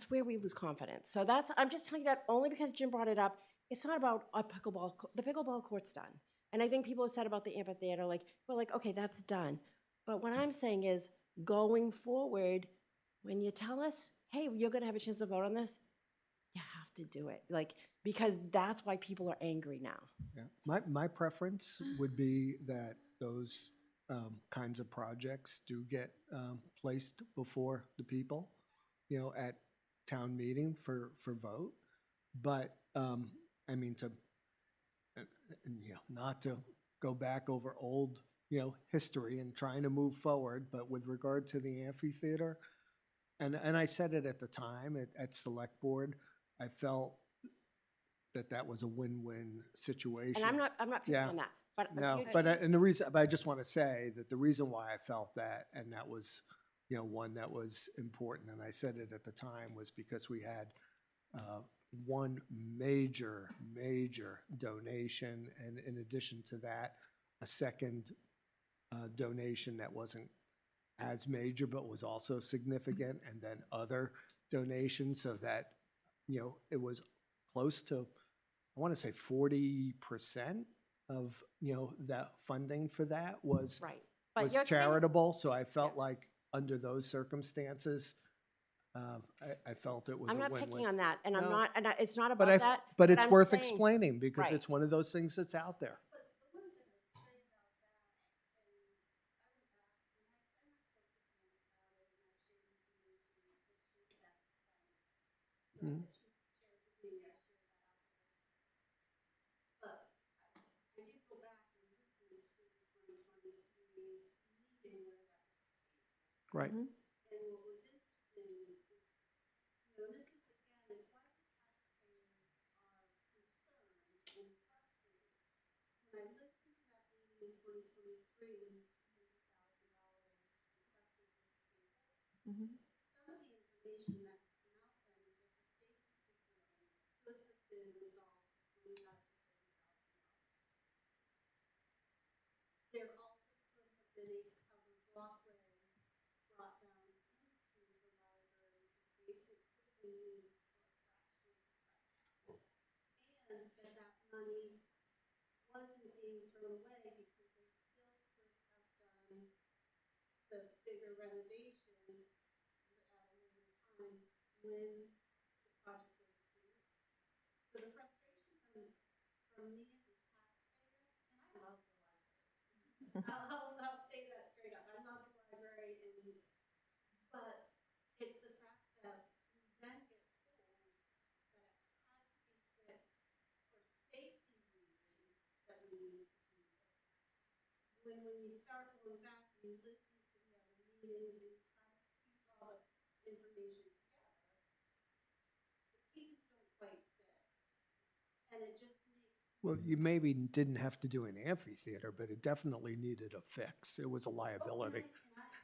where we lose confidence. So I'm just telling you that only because Jim brought it up. It's not about a pickleball. The pickleball court's done, and I think people have said about the amphitheater, like, well, like, okay, that's done. But what I'm saying is, going forward, when you tell us, hey, you're going to have a chance to vote on this, you have to do it, like, because that's why people are angry now. Yeah. My preference would be that those kinds of projects do get placed before the people, at town meeting for vote. But, I mean, not to go back over old, history and trying to move forward, but with regard to the amphitheater, and I said it at the time at Select Board, I felt that was a win-win situation. And I'm not picking Yeah. on that, but No, but I just want to say that the reason why I felt that, and that was, one that was important, and I said it at the time, was because we had one major donation, and in addition to that, a second donation that wasn't as major but was also significant, and then other donations, so that, it was close to, I want to say 40% of, that funding for that was right. But was you're kind of- charitable, so I felt like under those circumstances, I felt it was a I'm not win-win. picking on that, and I'm No. not, and it's not But about that. but it's I'm worth saying- explaining because Right. it's one of those things that's out there. Mhm. Right. And what was interesting is, this is again, it's why the taxpayers are concerned and frustrated. When I listened to that meeting in 2023, when $200,000 requested this table, some of the information that came out then is that the safety concerns could have been resolved for $25,000 to $30,000. There also could have been a covered walkway brought down into the library, so the basement could have been used for a fraction of the price. And that money wasn't being thrown away because they still could have done the bigger renovation at a later time when the project was approved. So the frustration from me as a taxpayer, and I love the library. I'll say that straight up. I love the library, but it's the fact that we then get told that it had to be fixed for safety reasons that we needed to be fixed. When you start going back and you listen to the other meetings and you try to piece all the information together, the pieces don't quite fit. And it just makes Well, you maybe didn't have to do an amphitheater, but it definitely needed a fix. It was a liability.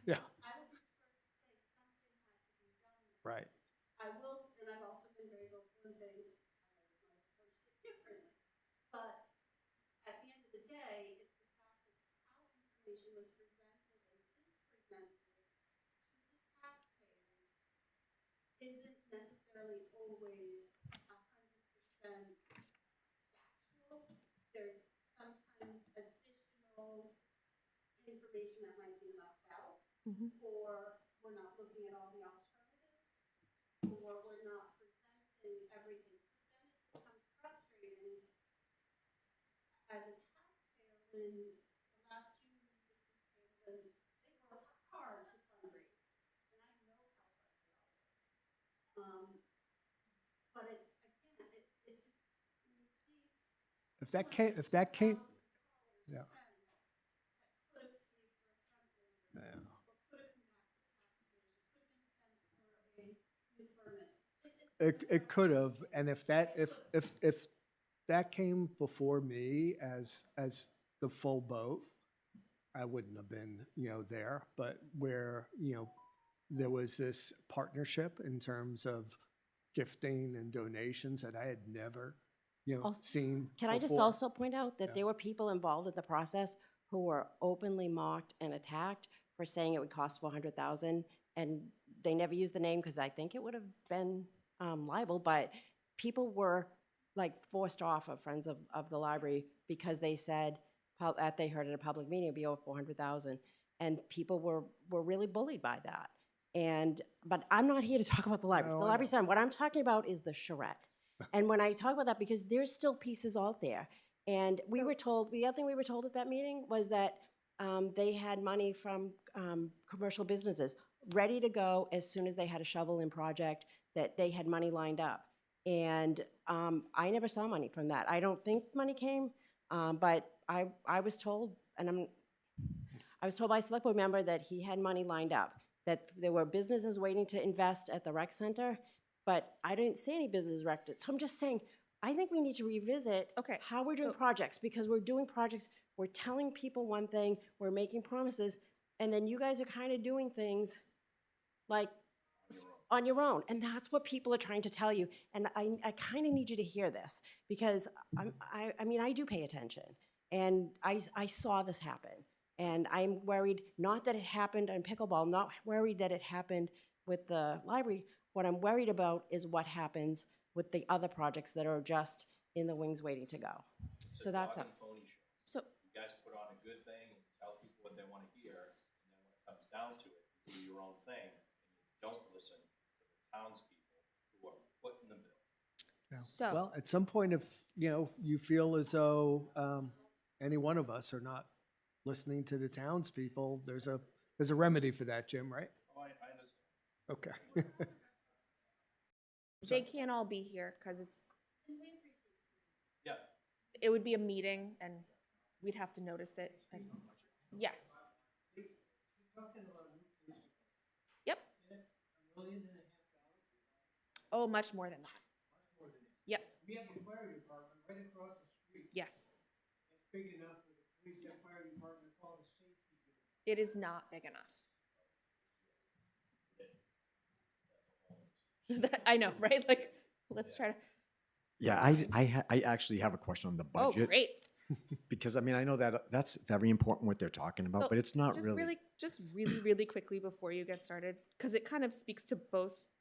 Yeah. I will be the first to say something had to be done there. Right. I will, and I've also been very vocal in saying I might have approached it differently. But at the end of the day, it's the fact that how information was presented and is presented to the taxpayers isn't necessarily always 100% factual. There's sometimes additional information that might be left out, or we're not looking at all the alternatives, or we're not presenting everything. So then it becomes frustrating as a taxpayer when the last 2 years this was tabled and they work hard to fundraise, and I know how hard they all work. But it's again, it's just when you see If that came, yeah. that could have paid for a front loader, or could have come back to taxpayers, or could have been spent for a new furnace. It could have, and if that came before me as the full boat, I wouldn't have been, there. But where, there was this partnership in terms of gifting and donations that I had never, Also, seen Can I just before. also point out that Yeah. there were people involved in the process who were openly mocked and attacked for saying it would cost 400,000, and they never used the name because I think it would have been liable, but people were like forced off of Friends of the Library because they said that they heard at a public meeting it'd be over 400,000, and people were really bullied by that. But I'm not here to talk about the library. No, The I library's done. What I'm talking about is the charrette. And when I talk about that, because there's still pieces out there. And we were told, the other thing we were told at that meeting was that they had money from commercial businesses ready to go as soon as they had a shovel-in project, that they had money lined up. And I never saw money from that. I don't think money came, but I was told, and I was told by a select board member that he had money lined up, that there were businesses waiting to invest at the rec center, but I didn't see any businesses erected. So I'm just saying, I think we need to revisit Okay, how we're doing so- projects, because we're doing projects, we're telling people one thing, we're making promises, and then you guys are kind of doing things like on your own. And that's what people are trying to tell you. And I kind of need you to hear this, because I mean, I do pay attention. And I saw this happen. And I'm worried, not that it happened on pickleball, not worried that it happened with the library. What I'm worried about is what happens with the other projects that are just in the wings waiting to go. It's So a that's dog a, and pony show. So, You guys put on a good thing and tell people what they want to hear, and then when it comes down to it, you do your own thing, and you don't listen to the townspeople who are footing the bill. Yeah. So- Well, at some point, if, you feel as though any one of us are not listening to the townspeople, there's a remedy for that, Jim, right? Oh, I understand. Okay. they can't all be here because Yeah. it would be a meeting and we'd have to notice it. And yes. Yep. Oh, much more than that. Yep. We have a fire department right across the street. Yes. It's big enough for the police and fire department to call the safety. It is not big enough. I know, right? Like, let's try to. Yeah, I actually have a question on the Oh, budget. great. Because, I mean, I know that that's very important what they're talking about, So, but it's not just really. really quickly before you get started, because it kind of speaks to both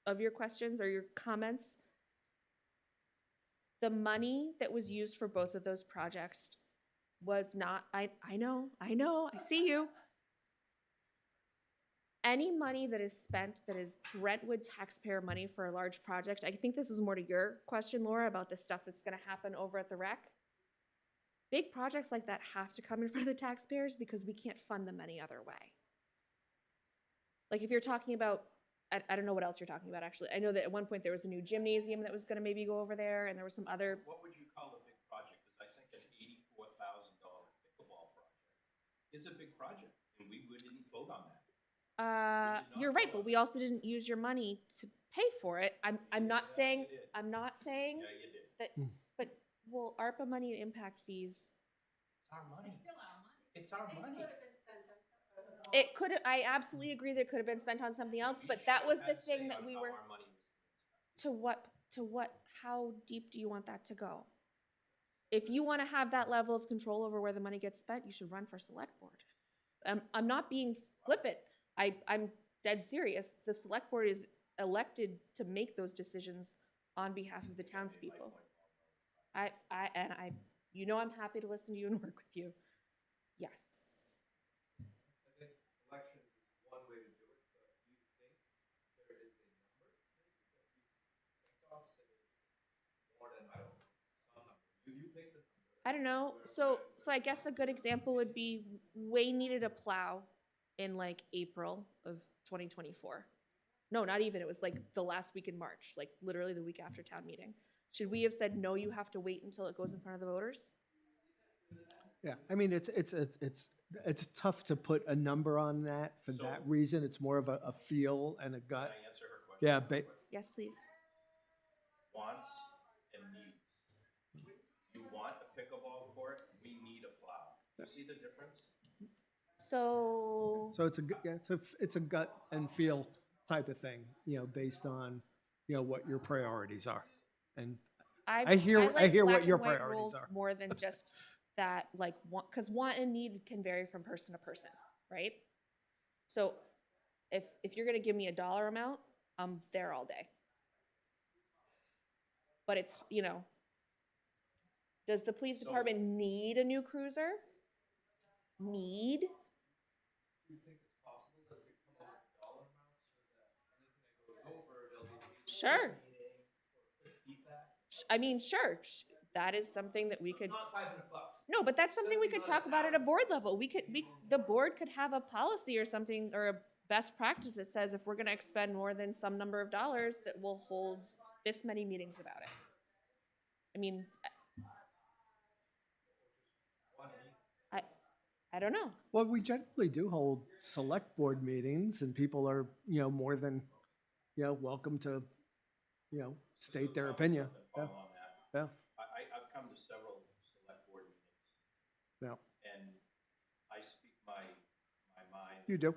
of your questions or your comments. The money that was used for both of those projects was not, I know, I see you. Any money that is spent that is Brentwood taxpayer money for a large project, I think this is more to your question, Laura, about the stuff that's gonna happen over at the rec. Big projects like that have to come in front of the taxpayers because we can't fund them any other way. Like if you're talking about, I don't know what else you're talking about, actually. I know that at one point there was a new gymnasium that was gonna maybe go over there, and there was some other, What would you call a big project? Because I think an $84,000 pickleball project is a big project, and we didn't vote on that. you're right, but we also didn't use your money to pay for it. I'm not saying, you did. I'm not saying Yeah, you did. that, but, well, ARPA money and impact fees, It's our money. It's our money. it could, I absolutely agree that it could have been spent on something else, but that was the thing that we were, to what, how deep do you want that to go? If you want to have that level of control over where the money gets spent, you should run for select board. I'm not being flippant. I'm dead serious. The select board is elected to make those decisions on behalf of the townspeople. I'm happy to listen to you and work with you. Yes. I think elections is one way to do it, but do you think there is a number that you think of, say, more than, I don't know, some number? You pick the number. I don't know. So I guess a good example would be Wayne needed a plow in like April of 2024. No, not even. It was like the last week in March, like literally the week after town meeting. Should we have said, no, you have to wait until it goes in front of the voters? Yeah, I mean, it's tough to put a number on that for that reason. It's more of a feel and a gut. Can I answer her question? Yeah, real quick? Yes, please. Wants and needs. You want a pickleball court, we need a plow. You see the difference? So, So it's a, yeah, it's a gut and feel type of thing, based on, what your priorities are. And I hear like what black your and white priorities rules are. more than just that, like, because want and need can vary from person to person, right? So if you're gonna give me a dollar amount, I'm there all day. But it's, does the police department need a new cruiser? Need? Sure. I mean, sure. That is something that we could. Not $500. No, but that's something we could talk about at a board level. The board could have a policy or something, or a best practice that says if we're gonna expend more than some number of dollars, that we'll hold this many meetings about it. I mean, I don't know. Well, we generally do hold select board meetings, and people are, more than, welcome to, state their opinion. Yeah, Follow on that. yeah, I've come to several select board meetings, yeah. and I speak my mind. You do.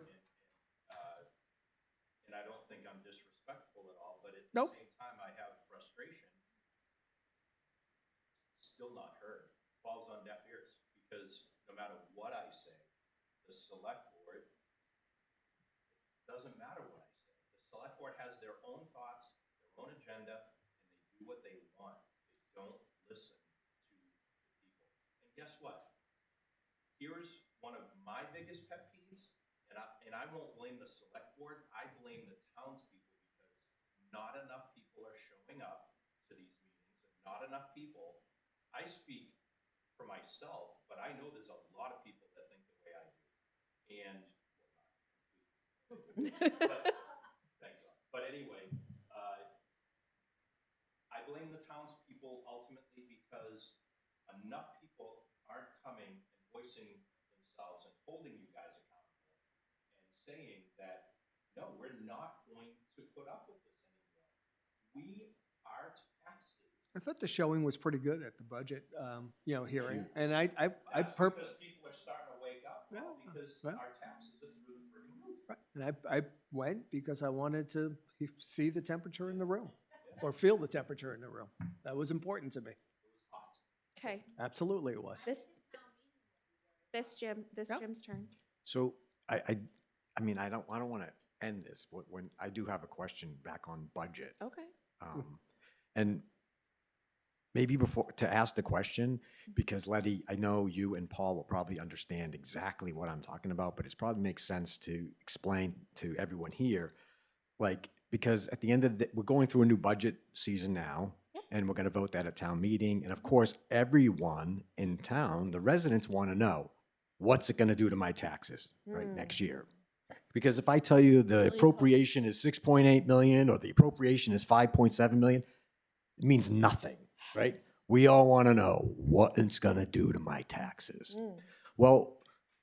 And I don't think I'm disrespectful at all, but at the Nope. same time, I have frustration. Still not heard. Falls on deaf ears, because no matter what I say, the select board, doesn't matter what I say. The select board has their own thoughts, their own agenda, and they do what they want. They don't listen to the people. And guess what? Here's one of my biggest pet peeves, and I won't blame the select board, I blame the townspeople, because not enough people are showing up to these meetings, and not enough people. I speak for myself, but I know there's a lot of people that think the way I do. And, but, thanks. But anyway, I blame the townspeople ultimately, because enough people aren't coming and voicing themselves and holding you guys accountable and saying that, no, we're not going to put up with this anymore. Our taxes. I thought the showing was pretty good at the budget, hearing, and That's because people are starting to wake up, well, Yeah, because yeah. our taxes are through the freaking roof. right. And I went because I wanted to see the temperature in the room, or feel the temperature in the room. That was important to me. Okay, Absolutely, it was. this Yep. Jim's turn. So I mean, I don't want to end this, but when I do have a question back on budget. Okay. And maybe before, to ask the question, because Letty, I know you and Paul will probably understand exactly what I'm talking about, but it probably makes sense to explain to everyone here, because at the end of we're going through a new budget season now, and we're going to vote that at town meeting. And of course, everyone in town, the residents want to know, what's it going to do to my taxes next year? Because if I tell you the appropriation is 6.8 million or the appropriation is 5.7 million, it means nothing, right? We all want to know what it's going to do to my taxes. Well,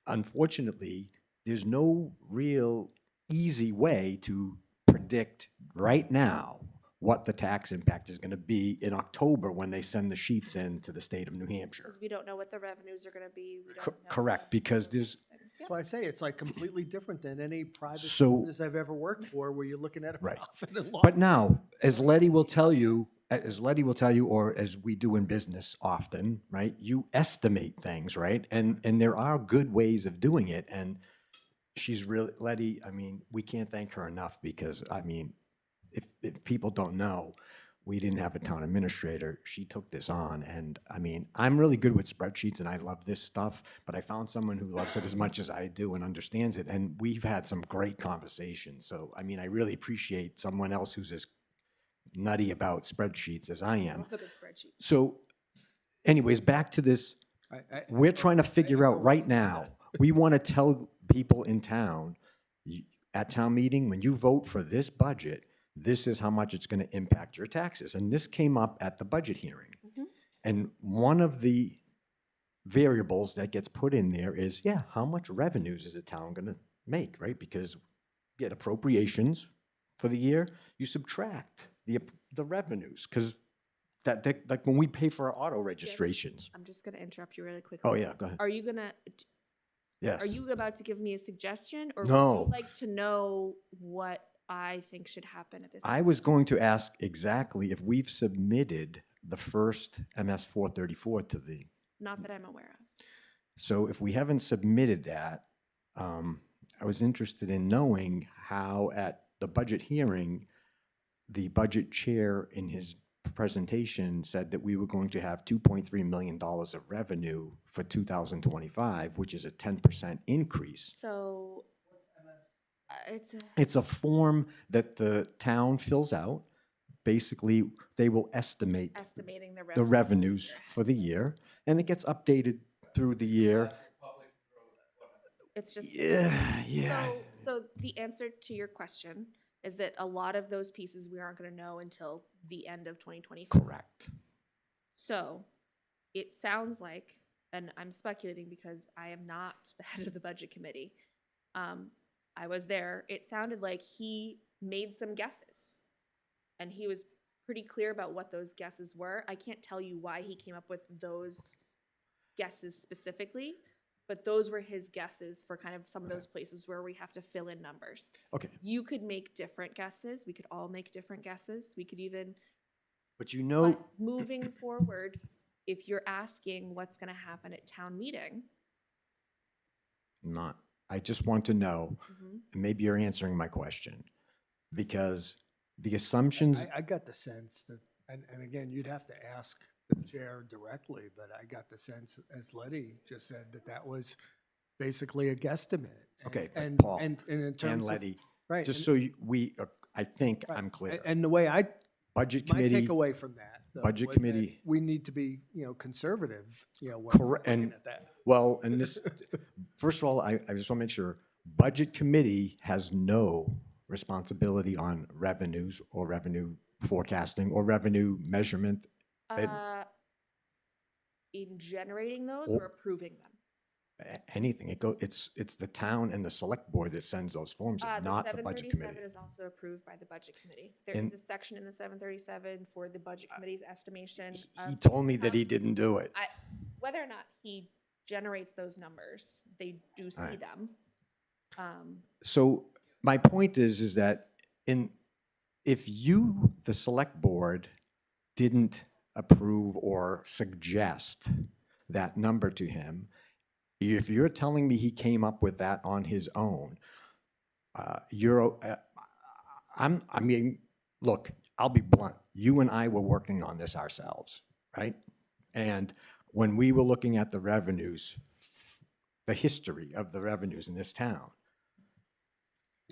unfortunately, there's no real easy way to predict right now what the tax impact is going to be in October when they send the sheets in to the state of New Hampshire. Because we don't know what the revenues are gonna be. We don't know Correct, because there's, Yep. So I say it's like completely different than any private So- business I've ever worked for, where you're looking at a Right. profit and loss. But now, as Letty will tell you, or as we do in business often, right? You estimate things, right? And there are good ways of doing it. And she's really, Letty, I mean, we can't thank her enough, because, I mean, if people don't know, we didn't have a town administrator. She took this on. And I mean, I'm really good with spreadsheets and I love this stuff, but I found someone who loves it as much as I do and understands it. And we've had some great conversations. So, I mean, I really appreciate someone else who's as nutty about spreadsheets as I am. Love a good spreadsheet. So anyways, back to this. We're trying to figure out right now, we want to tell people in town, at town meeting, when you vote for this budget, this is how much it's going to impact your taxes. And this came up at the budget hearing. And one of the variables that gets put in there is, how much revenues is a town going to make, right? Because you get appropriations for the year, you subtract the revenues, because that like when we pay for our auto registrations. I'm just gonna interrupt you really quickly. Oh, yeah, go ahead. Are you gonna, Yes. Are you about to give me a suggestion, or No. would you like to know what I think should happen at this? I was going to ask exactly if we've submitted the first MS 434 to the, Not that I'm aware of. so if we haven't submitted that, I was interested in knowing how at the budget hearing, the budget chair in his presentation said that we were going to have $2.3 million of revenue for 2025, which is a 10% increase. So it's a, It's a form that the town fills out. Basically, they will estimate estimating the the revenue. revenues for the year, and it gets updated through the year. It's just Yeah. So the answer to your question is that a lot of those pieces we aren't going to know until the end of 2024. Correct. So it sounds like, and I'm speculating because I am not the head of the budget committee. I was there. It sounded like he made some guesses, and he was pretty clear about what those guesses were. I can't tell you why he came up with those guesses specifically, but those were his guesses for kind of some of those places where we have to fill in numbers. Okay. You could make different guesses. We could all make different guesses. We could even, But you know, but moving forward, if you're asking what's going to happen at town meeting, not, I just want to know, mhm, and maybe you're answering my question, because the assumptions, I got the sense that, and again, you'd have to ask the chair directly, but I got the sense, as Letty just said, that that was basically a guesstimate. And- Okay, but and, Paul and in terms and of- Letty, right, just and- so I think right. I'm clear. And the way Budget my committee, takeaway from that, though, Budget was that committee- we need to be, conservative, when we're Correct, looking and- at that. well, and this, first of all, I just want to make sure, budget committee has no responsibility on revenues or revenue forecasting or revenue measurement. They- in generating those Oh. or approving them. Anything. It's the town and the select board that sends those forms, in, not the budget 737 committee. is also approved by the budget committee. There And- is a section in the 737 for the budget committee's estimation. He of told me that he income. didn't do it. Whether or not he generates those numbers, they do see Alright. them. So my point is that if you, the select board, didn't approve or suggest that number to him, if you're telling me he came up with that on his own, I mean, look, I'll be blunt. You and I were working on this ourselves, right? And when we were looking at the revenues, the history of the revenues in this town,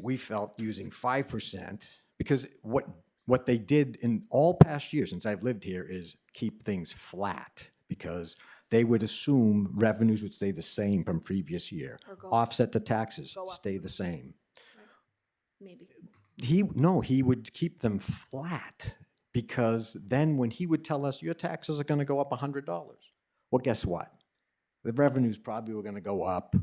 we felt using 5%, because what they did in all past years since I've lived here is keep things flat, because they would assume revenues would stay the same from previous year. Or go- Offset the taxes, go up. stay the same. Maybe. He would keep them flat, because then when he would tell us your taxes are going to go up $100, well, guess what? The revenues probably were going to go up.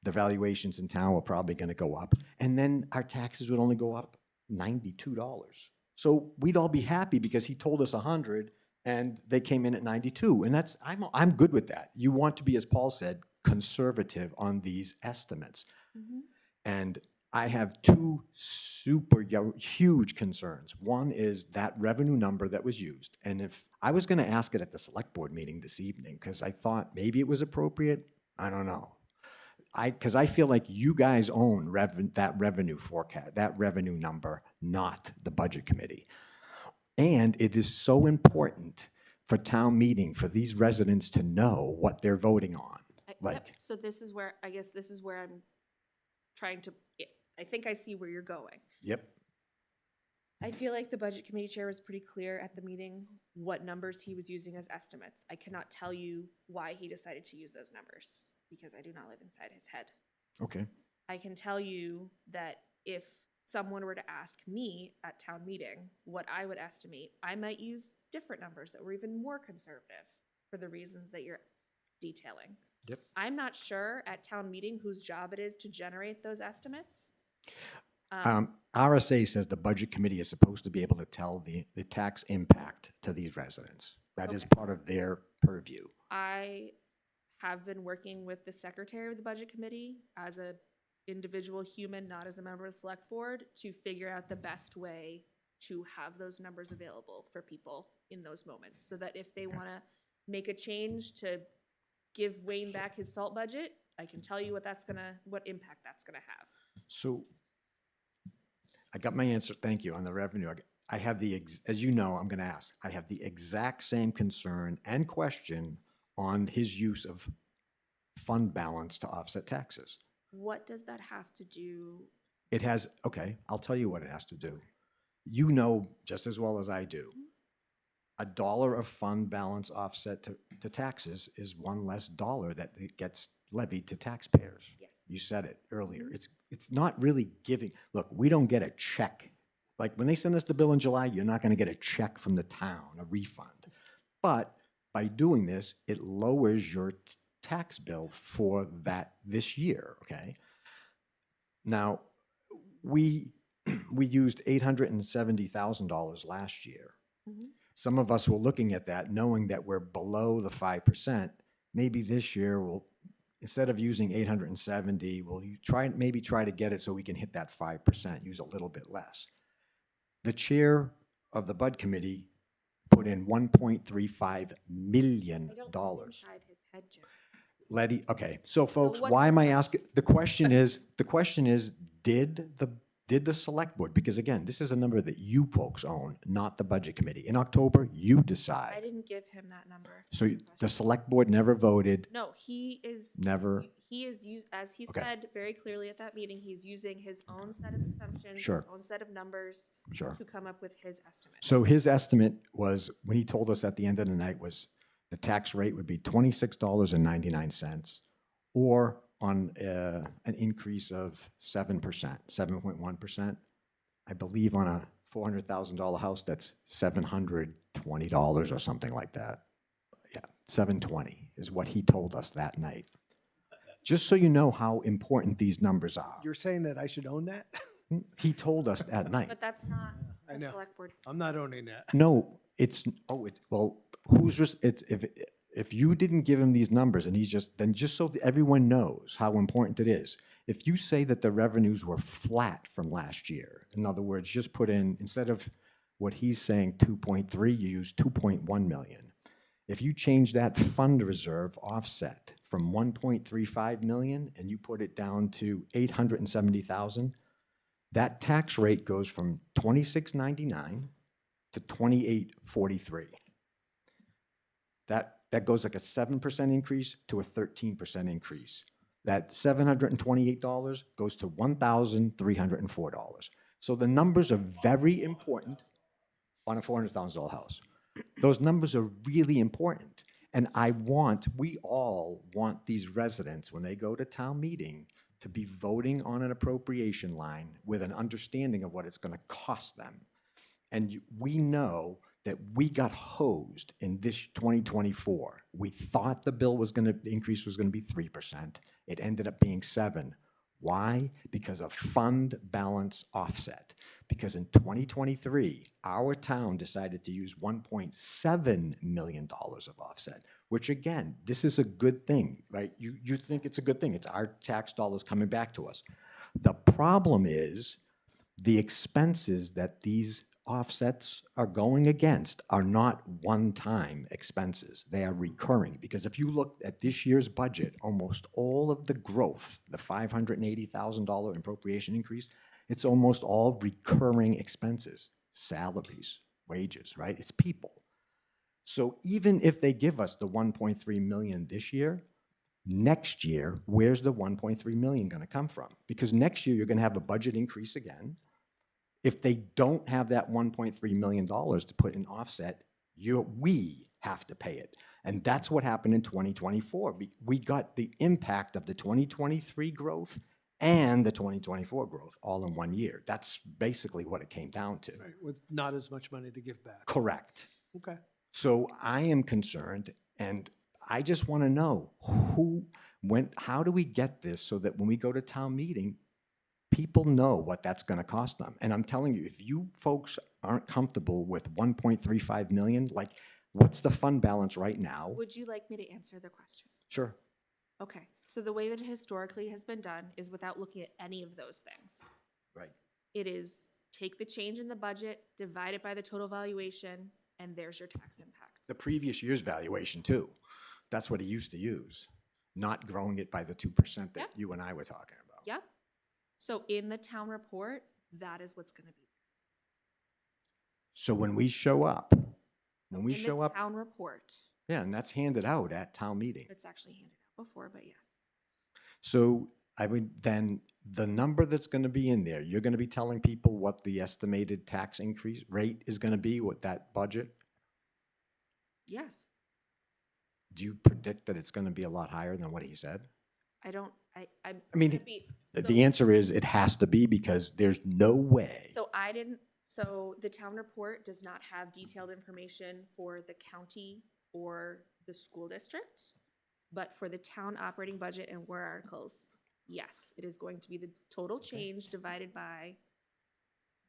The valuations in town were probably going to go up, and then our taxes would only go up $92. So we'd all be happy because he told us 100 and they came in at 92. And I'm good with that. You want to be, as Paul said, conservative on these estimates. Mhm. And I have two huge concerns. One is that revenue number that was used. And if I was going to ask it at the select board meeting this evening, because I thought maybe it was appropriate, I don't know. Because I feel like you guys own that revenue forecast, that revenue number, not the budget committee. And it is so important for town meeting, for these residents to know what they're voting on. Yep. Like, So this is where, I guess this is where I'm trying to, I think I see where you're going. yep, I feel like the budget committee chair was pretty clear at the meeting what numbers he was using as estimates. I cannot tell you why he decided to use those numbers, because I do not live inside his head. okay. I can tell you that if someone were to ask me at town meeting what I would estimate, I might use different numbers that were even more conservative for the reasons that you're detailing. Yep. I'm not sure at town meeting whose job it is to generate those estimates. RSA says the budget committee is supposed to be able to tell the tax impact to these residents. That is Okay. part of their purview. I have been working with the secretary of the budget committee as a individual human, not as a member of the select board, to figure out the best way to have those numbers available for people in those moments, so that if they want to make a change to give Wayne back his salt budget, I can tell you what impact that's gonna have. So I got my answer, thank you, on the revenue. I have as you know, I'm gonna ask, I have the exact same concern and question on his use of fund balance to offset taxes. What does that have to do? It has, okay, I'll tell you what it has to do. You know just as well as I do, $1 of fund balance offset to taxes is one less dollar that it gets levied to taxpayers. Yes. You said it earlier. It's not really giving, look, we don't get a check. Like when they send us the bill in July, you're not gonna get a check from the town, a refund. But by doing this, it lowers your tax bill for this year, okay? Now, we used $870,000 last year. Mhm. Some of us were looking at that, knowing that we're below the 5%. Maybe this year we'll, instead of using 870, we'll maybe try to get it so we can hit that 5%, use a little bit less. The chair of the Bud Committee put in $1.35 million. I don't know inside his head, Jim. Letty, okay, so folks, what's why the am I question? asking? The question is, did the select board, because again, this is a number that you folks own, not the budget committee. In October, you I decide. didn't give him that number. So the select board never voted, No, he is. never, He is as he Okay. said very clearly at that meeting, he's using his own set of assumptions, Sure. his own set of numbers sure. to come up with his estimate. So his estimate was, when he told us at the end of the night, was the tax rate would be $26.99, or on an increase of 7%, 7.1%. I believe on a $400,000 house, that's $720 or something like that. Yeah, 720 is what he told us that night. Just so you know how important these numbers are. You're saying that I should own that? He told us at night. But that's not I the know. select board. I'm not owning that. No, well, who's just, if you didn't give him these numbers and then just so that everyone knows how important it is, if you say that the revenues were flat from last year, in other words, just put in, instead of what he's saying 2.3, you use 2.1 million. If you change that fund reserve offset from 1.35 million and you put it down to 870,000, that tax rate goes from 26.99 to 28.43. That goes like a 7% increase to a 13% increase. That $728 goes to $1,304. So the numbers are very important on a $400,000 house. Those numbers are really important. And we all want these residents, when they go to town meeting, to be voting on an appropriation line with an understanding of what it's going to cost them. And we know that we got hosed in this 2024. We thought the increase was going to be 3%. It ended up being 7%. Why? Because of fund balance offset. Because in 2023, our town decided to use $1.7 million of offset, which again, this is a good thing, right? You think it's a good thing. It's our tax dollars coming back to us. The problem is the expenses that these offsets are going against are not one-time expenses. They are recurring, because if you look at this year's budget, almost all of the growth, the $580,000 appropriation increase, it's almost all recurring expenses, salaries, wages, right? It's people. So even if they give us the 1.3 million this year, next year, where's the 1.3 million going to come from? Because next year you're going to have a budget increase again. If they don't have that $1.3 million to put in offset, we have to pay it. And that's what happened in 2024. We got the impact of the 2023 growth and the 2024 growth all in 1 year. That's basically what it came down to. Right, with not as much money to give back. Correct. Okay. So I am concerned, and I just want to know how do we get this so that when we go to town meeting, people know what that's going to cost them. And I'm telling you, if you folks aren't comfortable with 1.35 million, like, what's the fund balance right now? Would you like me to answer the question? Sure. Okay, so the way that it historically has been done is without looking at any of those things. Right. It is take the change in the budget, divide it by the total valuation, and there's your tax impact. The previous year's valuation too. That's what he used to use, not growing it by the 2% that Yep. you and I were talking about. Yep. So in the town report, that is what's gonna be. So when we show up, In the town report, yeah, and that's handed out at town meeting. it's actually handed out before, but yes. So I would then, the number that's going to be in there, you're going to be telling people what the estimated tax increase rate is going to be with that budget? Yes, Do you predict that it's going to be a lot higher than what he said? I don't, I'm. I mean, gonna be- The answer is it has to be because there's no way. So the town report does not have detailed information for the county or the school district. But for the town operating budget and warrant articles, yes, it is going to be the total change divided by,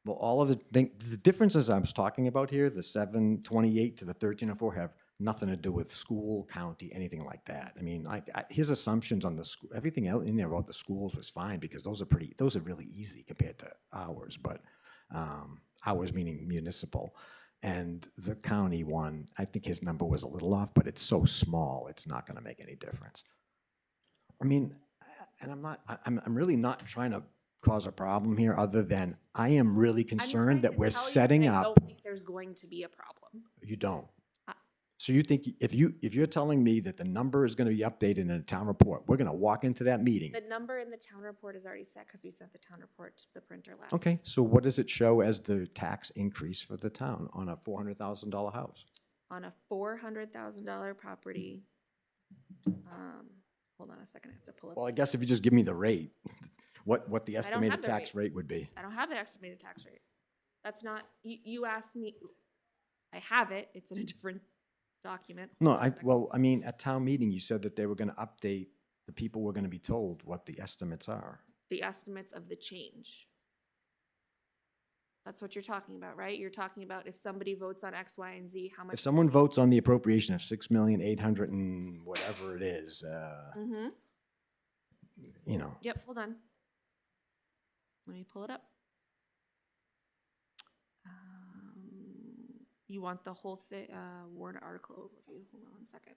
Well, all of the differences I was talking about here, the 728 to the 1304 have nothing to do with school, county, anything like that. I mean, his assumptions on the school, everything else in there about the schools was fine because those are really easy compared to ours, but ours meaning municipal. And the county one, I think his number was a little off, but it's so small, it's not going to make any difference. I mean, and I'm really not trying to cause a problem here, other than I am really I'm trying concerned to that we're tell you setting that I up. don't think there's going to be a problem. You don't. Uh, So you think if you're telling me that the number is going to be updated in a town report, we're going to walk into that meeting? The number in the town report is already set because we sent the town report to the printer last. Okay, so what does it show as the tax increase for the town on a $400,000 house? On a $400,000 property, hold on a second, I have to pull up. Well, I guess if you just give me the rate, what the estimated have the tax rate. rate would be. I don't have the estimated tax rate. That's not, you asked me, I have it, it's in a different document. No, Hold on a second. well, I mean, at town meeting, you said that they were going to update, the people were going to be told what the estimates are. The estimates of the change. That's what you're talking about, right? You're talking about if somebody votes on X, Y, and Z, how much. If someone votes on the appropriation of 6,800,000 and whatever it is, Mm-hmm, you know, yep, hold on. Let me pull it up. You want the whole thing, warrant article overview, hold on one second.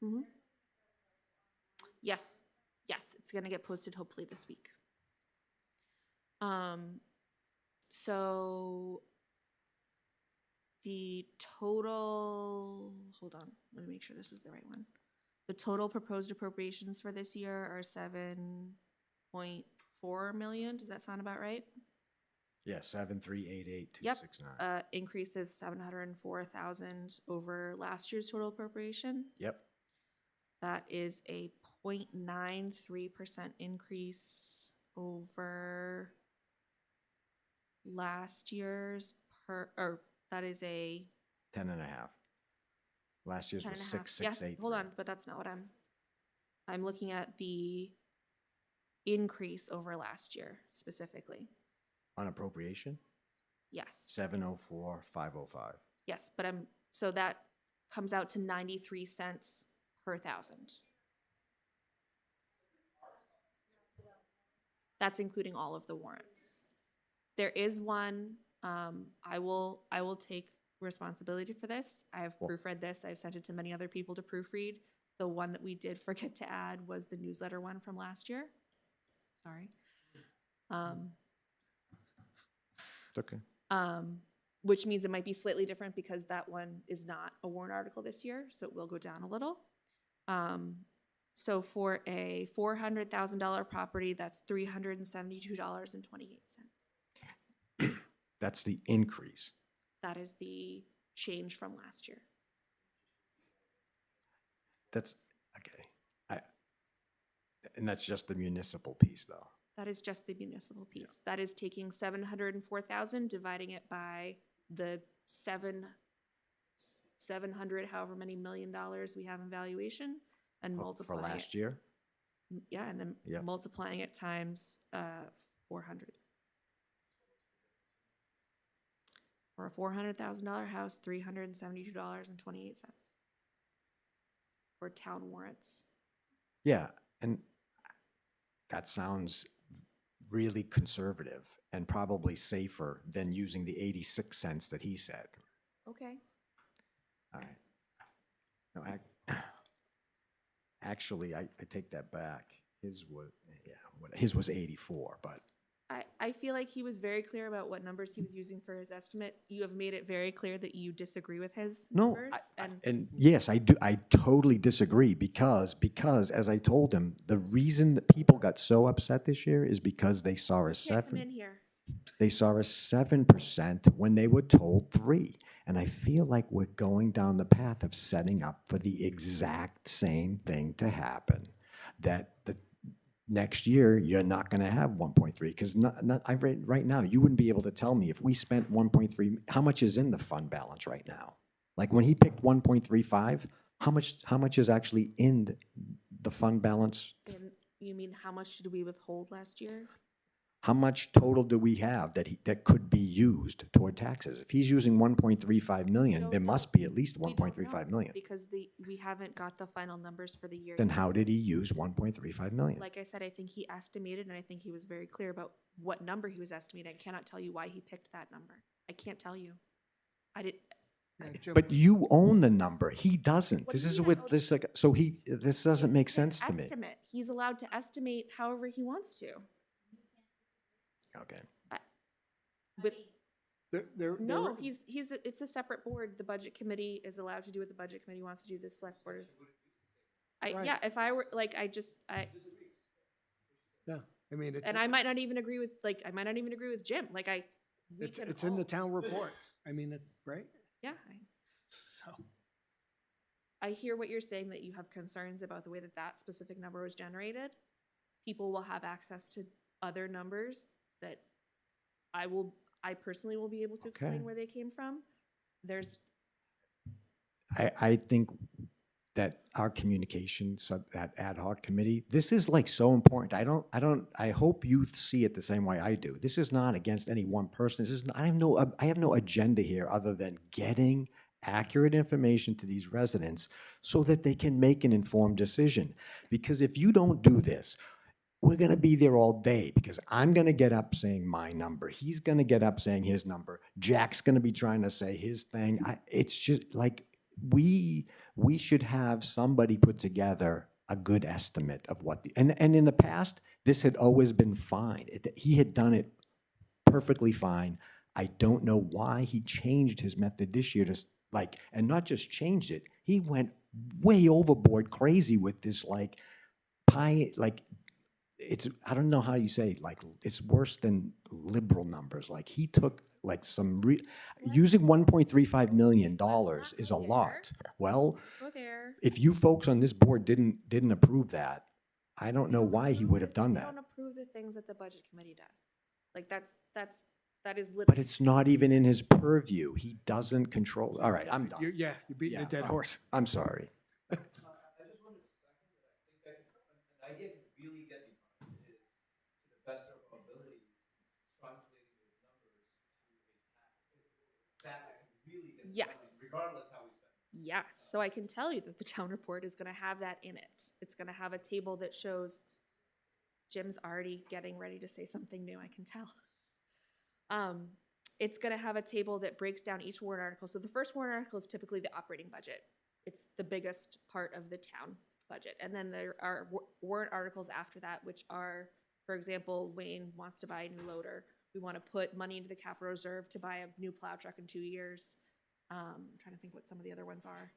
Mm-hmm. Yes, yes, it's gonna get posted hopefully this week. So the total, hold on, let me make sure this is the right one. The total proposed appropriations for this year are 7.4 million. Does that sound about right? yeah, 7388269. Increase of 704,000 over last year's total appropriation. Yep. That is a 0.93% increase over last year's that is a 10 and a half. Last year's 10 was and a half. 6,683. Yes, hold on, but that's not what I'm looking at the increase over last year specifically. On appropriation, Yes. 704,505. Yes, but so that comes out to 93 cents per thousand. That's including all of the warrants. There is one, I will take responsibility for this. I have proofread this. I've sent it to many other people to proofread. The one that we did forget to add was the newsletter one from last year. Sorry. It's okay. Which means it might be slightly different because that one is not a warrant article this year, so it will go down a little. So for a $400,000 property, that's $372.28. That's the increase. That is the change from last year. That's, okay. And that's just the municipal piece, though. That is just the municipal piece. That is taking 704,000, dividing it by the 700, however many $1 million we have in valuation, and For multiplying last it. year? Yeah, and then Yep. multiplying it times 400. For a $400,000 house, $372.28 for town warrants. Yeah, and that sounds really conservative and probably safer than using the 86 cents that he said. Okay. All right. No, actually, I take that back. His was, yeah, his was 84, but I feel like he was very clear about what numbers he was using for his estimate. You have made it very clear that you disagree with his no, numbers. and yes, I do. I totally disagree because as I told him, the reason that people got so upset this year is because they saw a Can't come in 7. here. They saw a 7% when they were told 3. And I feel like we're going down the path of setting up for the exact same thing to happen. That the next year you're not going to have 1.3 because right now you wouldn't be able to tell me if we spent 1.3 how much is in the fund balance right now. Like when he picked 1.35, how much is actually in the fund balance? And you mean how much did we withhold last year? How much total do we have that could be used toward taxes? If he's using 1.35 million, don't there know. must be at least We don't 1.35 know, million. because we haven't got the final numbers for the year. Then yet. how did he use 1.35 million? Like I said, I think he estimated, and I think he was very clear about what number he was estimating. I cannot tell you why he picked that number. I can't tell you. I did. But you own the number. He doesn't. What This do you is mean I what own this like. So this doesn't make His sense to me. estimate. He's allowed to estimate however he wants to. Okay. With no, There- it's a separate board. The budget committee is allowed to do what the budget committee wants to do. The select board is. Right. Yeah, if I were like, Yeah, I mean, it's, and I might not even agree with Jim. Like it's in the town report. I mean, right? Yeah, So, I hear what you're saying, that you have concerns about the way that specific number was generated. People will have access to other numbers that I personally will be able to explain Okay. where they came from. I think that our communications, that ad hoc committee, this is like so important. I hope you see it the same way I do. This is not against any one person. I have no agenda here other than getting accurate information to these residents so that they can make an informed decision. Because if you don't do this, we're going to be there all day because I'm going to get up saying my number. He's going to get up saying his number. Jack's going to be trying to say his thing. It's just like we should have somebody put together a good estimate of what and in the past, this had always been fine. He had done it perfectly fine. I don't know why he changed his method this year and not just changed it. He went way overboard crazy with this I don't know how you say, it's worse than liberal numbers. Like he took using $1.35 million is a lot. Well, Go there. if you folks on this board didn't approve that, I don't know why he would have done We that. don't approve the things that the budget committee does. Like that is literally. But it's not even in his purview. He doesn't control. All right, I'm done. you're beating a dead horse. I'm sorry. I just wanted to second that. I think an idea I could really get behind is, to the best of our abilities, translating those numbers to a tax. That I can really get Yes. behind, regardless how we spend it. Yes, so I can tell you that the town report is gonna have that in it. It's gonna have a table that shows, Jim's already getting ready to say something new, I can tell. It's gonna have a table that breaks down each warrant article. So the first warrant article is typically the operating budget. It's the biggest part of the town budget. And then there are warrant articles after that, which are, for example, Wayne wants to buy a new loader. We wanna put money into the capital reserve to buy a new plow truck in 2 years. I'm trying to think what some of the other ones are.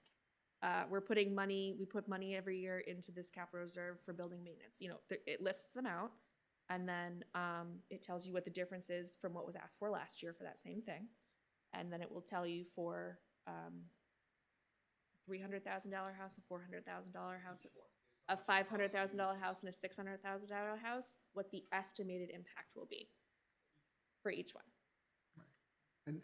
We put money every year into this capital reserve for building maintenance. It lists them out, and then it tells you what the difference is from what was asked for last year for that same thing. And then it will tell you for $300,000 house, a $400,000 house, a $500,000 house, and a $600,000 house, what the estimated impact will be for each one. And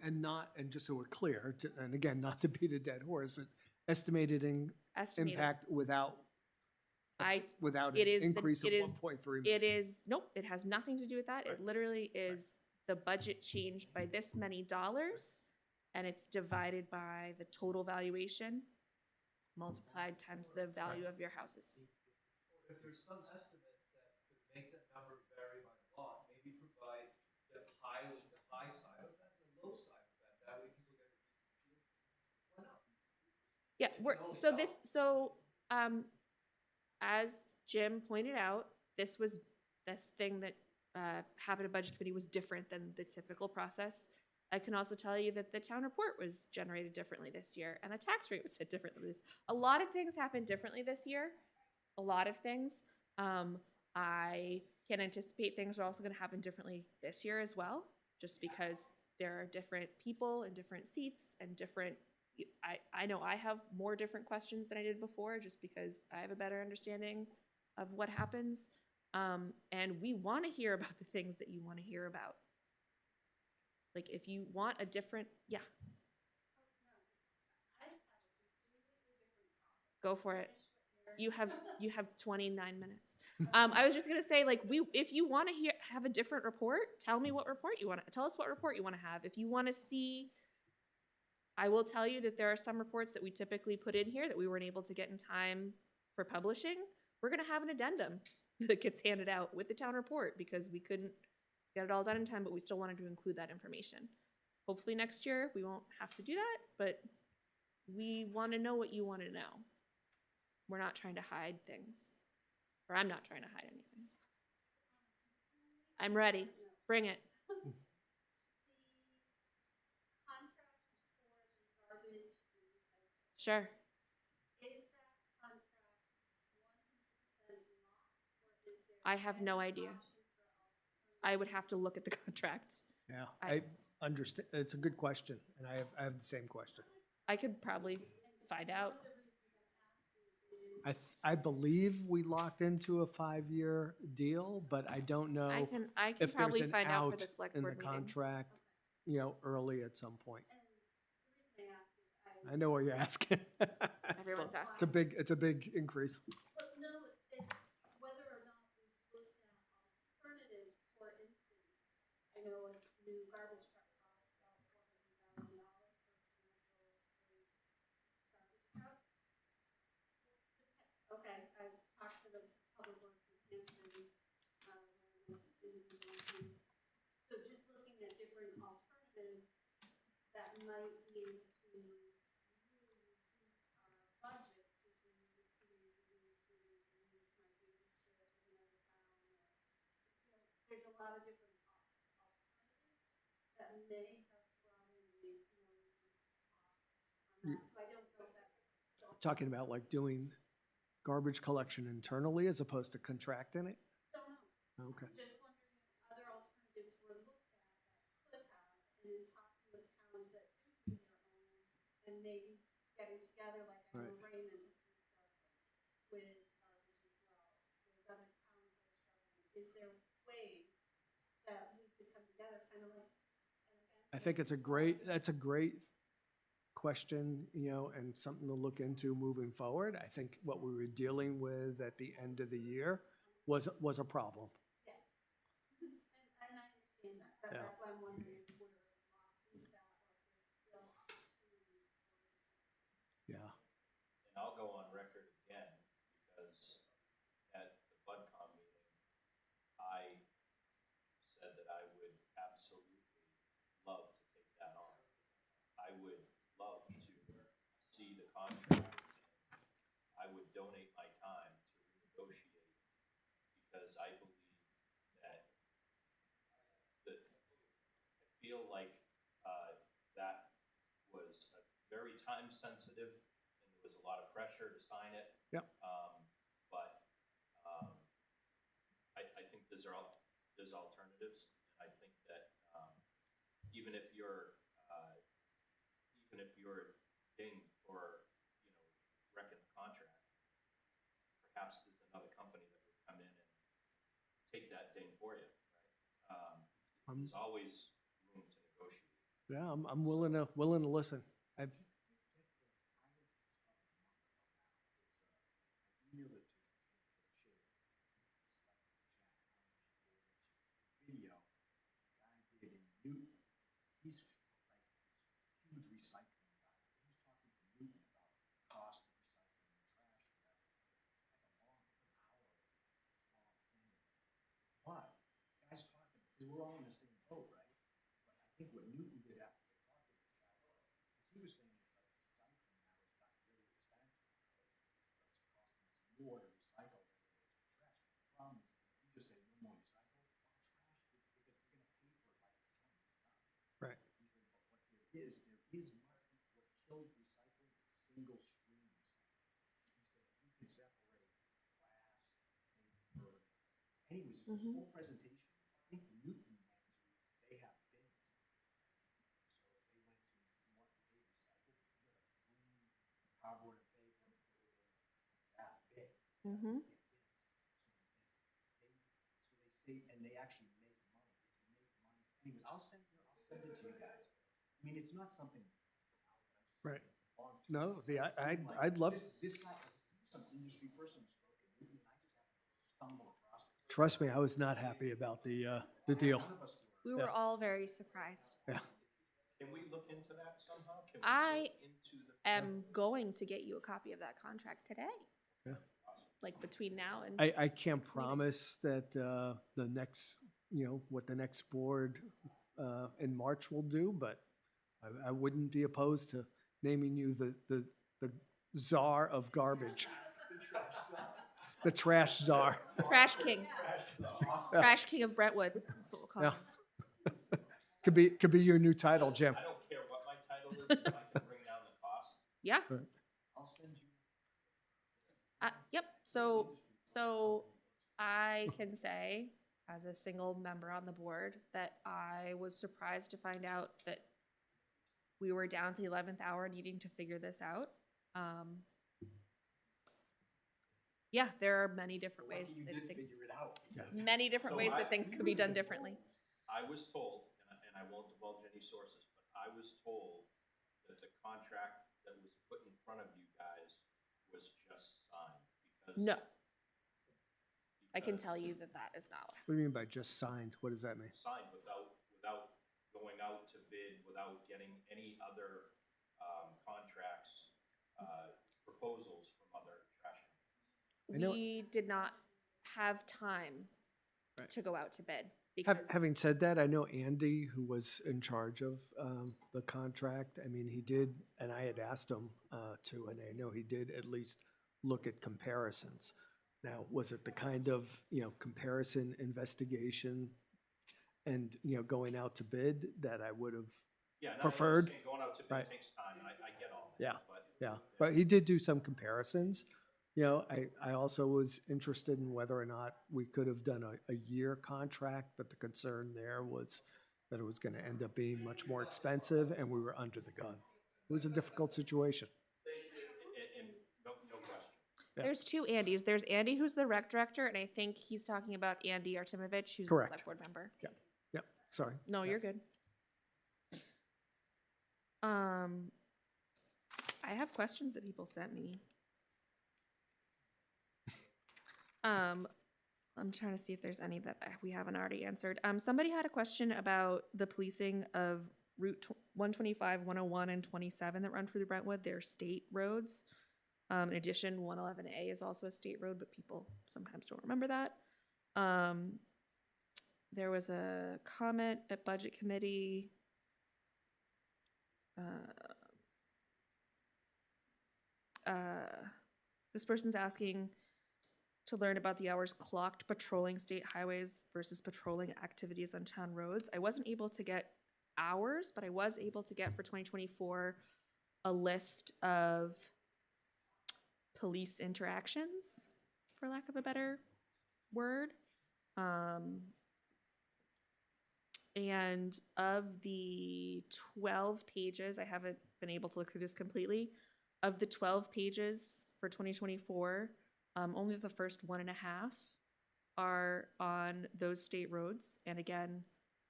just so we're clear, and again, not to beat a dead horse, estimated Estimated. impact without an It is increase of it is 1.3 It is, nope, it has nothing to do with that. It literally is the budget changed by this many dollars, and it's divided by the total valuation multiplied times the value of your houses. If there's some estimate that could make that number vary by a lot, maybe provide the high side of that and the low side of that. That way people get a decent feel. Why not? Yeah, as Jim pointed out, this thing that happened at Budget Committee was different than the typical process. I can also tell you that the town report was generated differently this year, and the tax rate was set differently this. A lot of things happened differently this year. A lot of things. I can anticipate things are also going to happen differently this year as well, just because there are different people and different seats and different. I know I have more different questions than I did before, just because I have a better understanding of what happens. And we want to hear about the things that you want to hear about. Like if you want a different, yeah. Go for it. You have 29 minutes. I was just gonna say, like, if you want to have a different report, tell me what report you want to tell us. What report you want to have. If you want to see, I will tell you that there are some reports that we typically put in here that we weren't able to get in time for publishing. We're gonna have an addendum that gets handed out with the town report because we couldn't get it all done in time, but we still wanted to include that information. Hopefully next year we won't have to do that, but we want to know what you want to know. We're not trying to hide things, or I'm not trying to hide anything. I'm ready. Bring it. Sure. I have no idea. I would have to look at the contract. Yeah, I understand. It's a good question, and I have the same question. I could probably find out. I believe we locked into a 5-year deal, but I don't know I can if there's probably an find out for out the select in the board meeting. contract, early at some point. I know what you're asking. Everyone's So asking. It's a big increase. But no, it's whether or not we've looked at alternatives, for instance, I know a new garbage truck costs about $400,000 for commercial garbage truck. Okay, I've talked to the public works in Hampton, so just looking at different alternatives that might be able to really reduce our budget if we needed to use my baby chair in another town, or, there's a lot of different alternatives that may have brought in a more reduced cost on that, so I don't know if that's. Talking about like doing garbage collection internally as opposed to contracting it? Don't know. Okay. Just wondering if other alternatives were looked at that could have, and then talking with towns that do their own, and maybe getting together, like I know Raymond has been struggling with garbage as well. There's other towns that are struggling. Is there ways that we could come together, kind of like? I think that's a great question, and something to look into moving forward. I think what we were dealing with at the end of the year was a problem. Yeah. And I understand that, but Yeah. that's why I'm wondering if we're locked into that, or if there's still opportunity for. Yeah. And I'll go on record again, because at the BudCom meeting, I said that I would absolutely love to take that on. I would love to see the contract. I would donate my time to renegotiate, because I believe that I feel like that was very time sensitive, and there was a lot of pressure to sign it. Yep. But I think there's alternatives, and I think that even if you're dinged for wrecking the contract, perhaps there's another company that would come in and take that ding for you, right? There's always room to negotiate. Yeah, I'm willing to listen. Video guy did in Newton. He's like this huge recycling guy. He was talking to Newton about cost of recycling and trash or whatever. It's an hour long thing. But guys talking, because we're all in the same boat, right? But I think what Newton did after they talked to this guy was, because he was saying that like recycling now has gotten really expensive. It's costing us more to recycle than it is for trash. But the problem is that if you just say no more recycle, well, trash, you're gonna pay for it by the time you're done. Right. He said, but what there is market. What killed recycling is single stream recycling. He said if you can separate glass, paper. Anyways, this whole presentation, I think Newton went to, they have bins. So they went to, you want your paper recycled, you gotta clean cardboard and paper and put it in that bin. Mm-hmm. Get bins. So they save, and they actually make money. They can make money. Anyways, I'll send it to you guys. I mean, it's not something. Right. No, I'd love. This guy, some industry person spoke, and I just happened to stumble across it. Trust me, I was not happy about the deal. None of us were. We were all very surprised. Yeah. Can we look into that somehow? Can we I look into the? am going to get you a copy of that contract today. Yeah. Like between now and. I can't promise that the next, what the next board in March will do, but I wouldn't be opposed to naming you the czar of garbage. The trash czar. Trash King. Trash King of Brentwood. That's what we'll call Yeah. him. Could be your new title, Jim. I don't care what my title is, if I can bring down the cost. Yeah. I'll send you. Yep. So I can say, as a single member on the board, that I was surprised to find out that we were down to the 11th hour needing to figure this out. Yeah, there are many different ways You that did things, figure it out. Yes. many different ways that things could be done differently. I was told, and I won't divulge any sources, but I was told that the contract that was put in front of you guys was just signed because. No, I can because tell you that that is not. What do you mean by just signed? What does that mean? Signed without going out to bid, without getting any other contracts, proposals from other trash companies. I know- We did not have time Right. to go out to bid because Having said that, I know Andy, who was in charge of the contract, I mean, he did, and I had asked him to, and I know he did at least look at comparisons. Now, was it the kind of, comparison investigation and, going out to bid that I would have, Yeah, and I Preferred. understand going out to bid Right. takes time, and I get all that. Yeah. But yeah, but he did do some comparisons. I also was interested in whether or not we could have done a year contract, but the concern there was that it was going to end up being much more expensive and we were under the gun. It was a difficult situation. And no question. Yeah. there's two Andys. There's Andy, who's the rec director, and I think he's talking about Andy Artemovich, who's Correct. the select board member. Yeah, sorry. No, you're good. I have questions that people sent me. I'm trying to see if there's any that we haven't already answered. Somebody had a question about the policing of Route 125, 101, and 27 that run through Brentwood. They're state roads. In addition, 111A is also a state road, but people sometimes don't remember that. There was a comment at Budget Committee. This person's asking to learn about the hours clocked patrolling state highways versus patrolling activities on town roads. I wasn't able to get hours, but I was able to get for 2024 a list of police interactions, for lack of a better word. And of the 12 pages, I haven't been able to look through this completely. Of the 12 pages for 2024, only the first 1.5 are on those state roads. And again,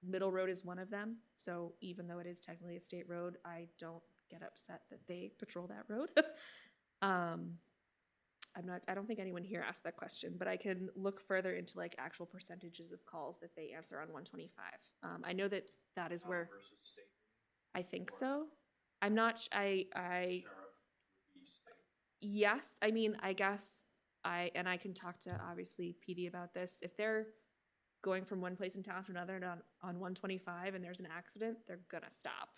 Middle Road is one of them. So even though it is technically a state road, I don't get upset that they patrol that road. I don't think anyone here asked that question, but I can look further into like actual percentages of calls that they answer on 125. I know that is where, Versus state. I think so. I'm not, yes, I mean, I guess and I can talk to obviously PD about this. If they're going from one place in town to another and on 125 and there's an accident, they're gonna stop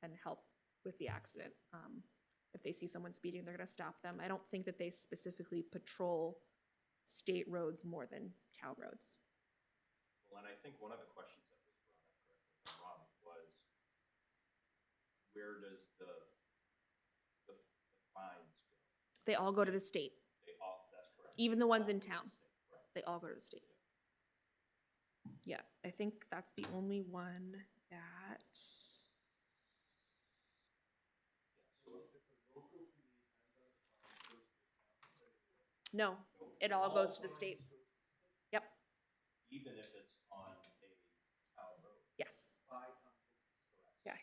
and help with the accident. If they see someone speeding, they're gonna stop them. I don't think that they specifically patrol state roads more than town roads. Well, and I think one of the questions that was brought up, correct me if I'm wrong, was where does the fines go? They all go to the state, They all, that's correct. even the ones in All go to town. the state, correct. They all go to the state. Yeah, I think that's the only one that. No, it all goes to the state. Yep, Even if it's on a town road. yes, yeah,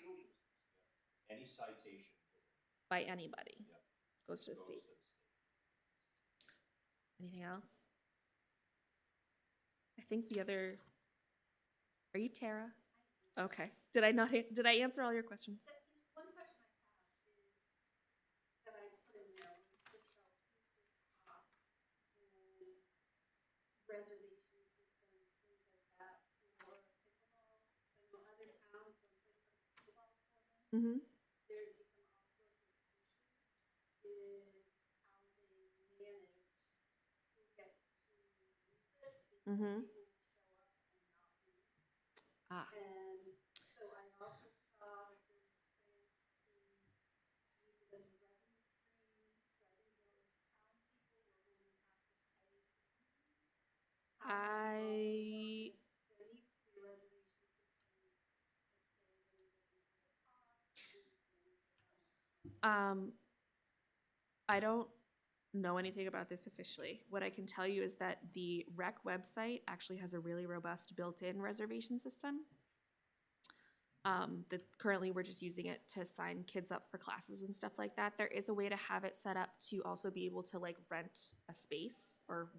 Any citation by anybody. Yep. Goes to the goes state. to the state. Anything else? I think the other, are you Tara? Okay, did I not, did I answer all your questions? One question I have is, that I put in there, was just about future costs and reservation systems, things like that for pickleball. I know other towns, once they put a pickleball court in, Mm-hmm. there's become all sorts of issues with how they manage who gets to use it, because Mhm. people will show up and not leave. Ah, And so I also saw that there's plans to use it as a revenue stream, so I didn't know if town people were going to have to pay to use. There needs to be a reservation system if they're really looking for the cost, who's going to. I don't know anything about this officially. What I can tell you is that the rec website actually has a really robust built-in reservation system. That currently we're just using it to sign kids up for classes and stuff like that. There is a way to have it set up to also be able to like rent a space or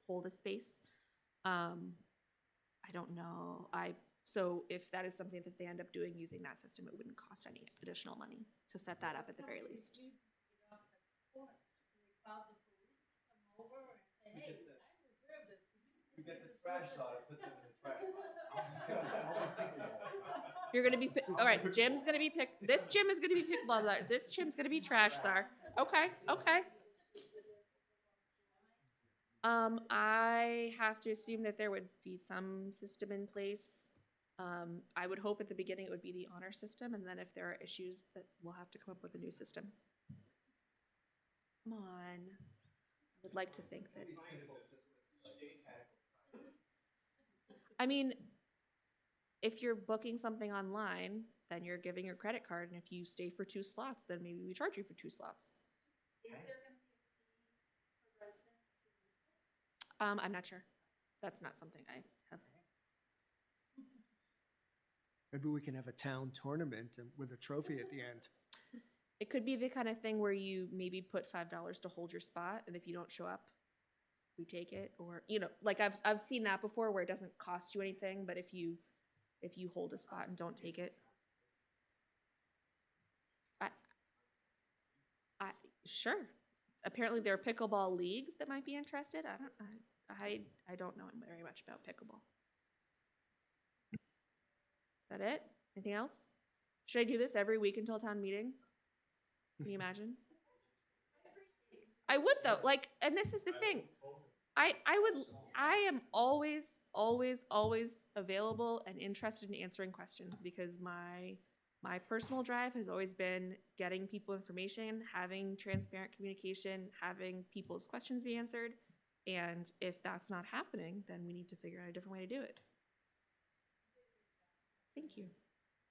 hold a space. I don't know. So if that is something that they end up doing using that system, it wouldn't cost any additional money to set that up at the very least. You get the trash out and put them in the trash pile. You're gonna be all right. Jim's gonna be This gym is gonna be pickleball czar. This gym's gonna be trash czar. Okay, okay. I have to assume that there would be some system in place. I would hope at the beginning it would be the honor system, and then if there are issues, that we'll have to come up with a new system. Come on. I would like to think that. I mean, if you're booking something online, then you're giving your credit card, and if you stay for 2 slots, then maybe we charge you for 2 slots. Is there gonna be a fee for residents to use it? I'm not sure. That's not something I have. Maybe we can have a town tournament with a trophy at the end. It could be the kind of thing where you maybe put $5 to hold your spot, and if you don't show up, we take it. Or like I've seen that before where it doesn't cost you anything, but if you hold a spot and don't take it, I sure. Apparently there are pickleball leagues that might be interested. I don't know very much about pickleball. Is that it? Anything else? Should I do this every week until town meeting? Can you imagine? I would though. Like, and this is the thing. I am always available and interested in answering questions because my personal drive has always been getting people information, having transparent communication, having people's questions be answered. And if that's not happening, then we need to figure out a different way to do it. Thank you.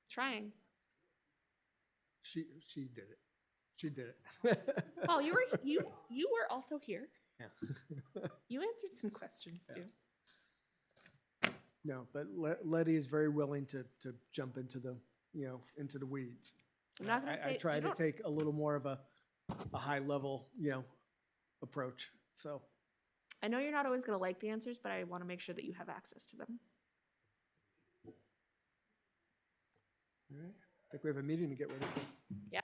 Trying. She did it. She did it. Paul, you were also here. Yeah. You answered some questions too. No, but Letty is very willing to jump into the weeds. I'm not gonna say I try you to don't- take a little more of a high level, approach. So I know you're not always gonna like the answers, but I want to make sure that you have access to them. all right. think we have a meeting to get ready for. Yeah.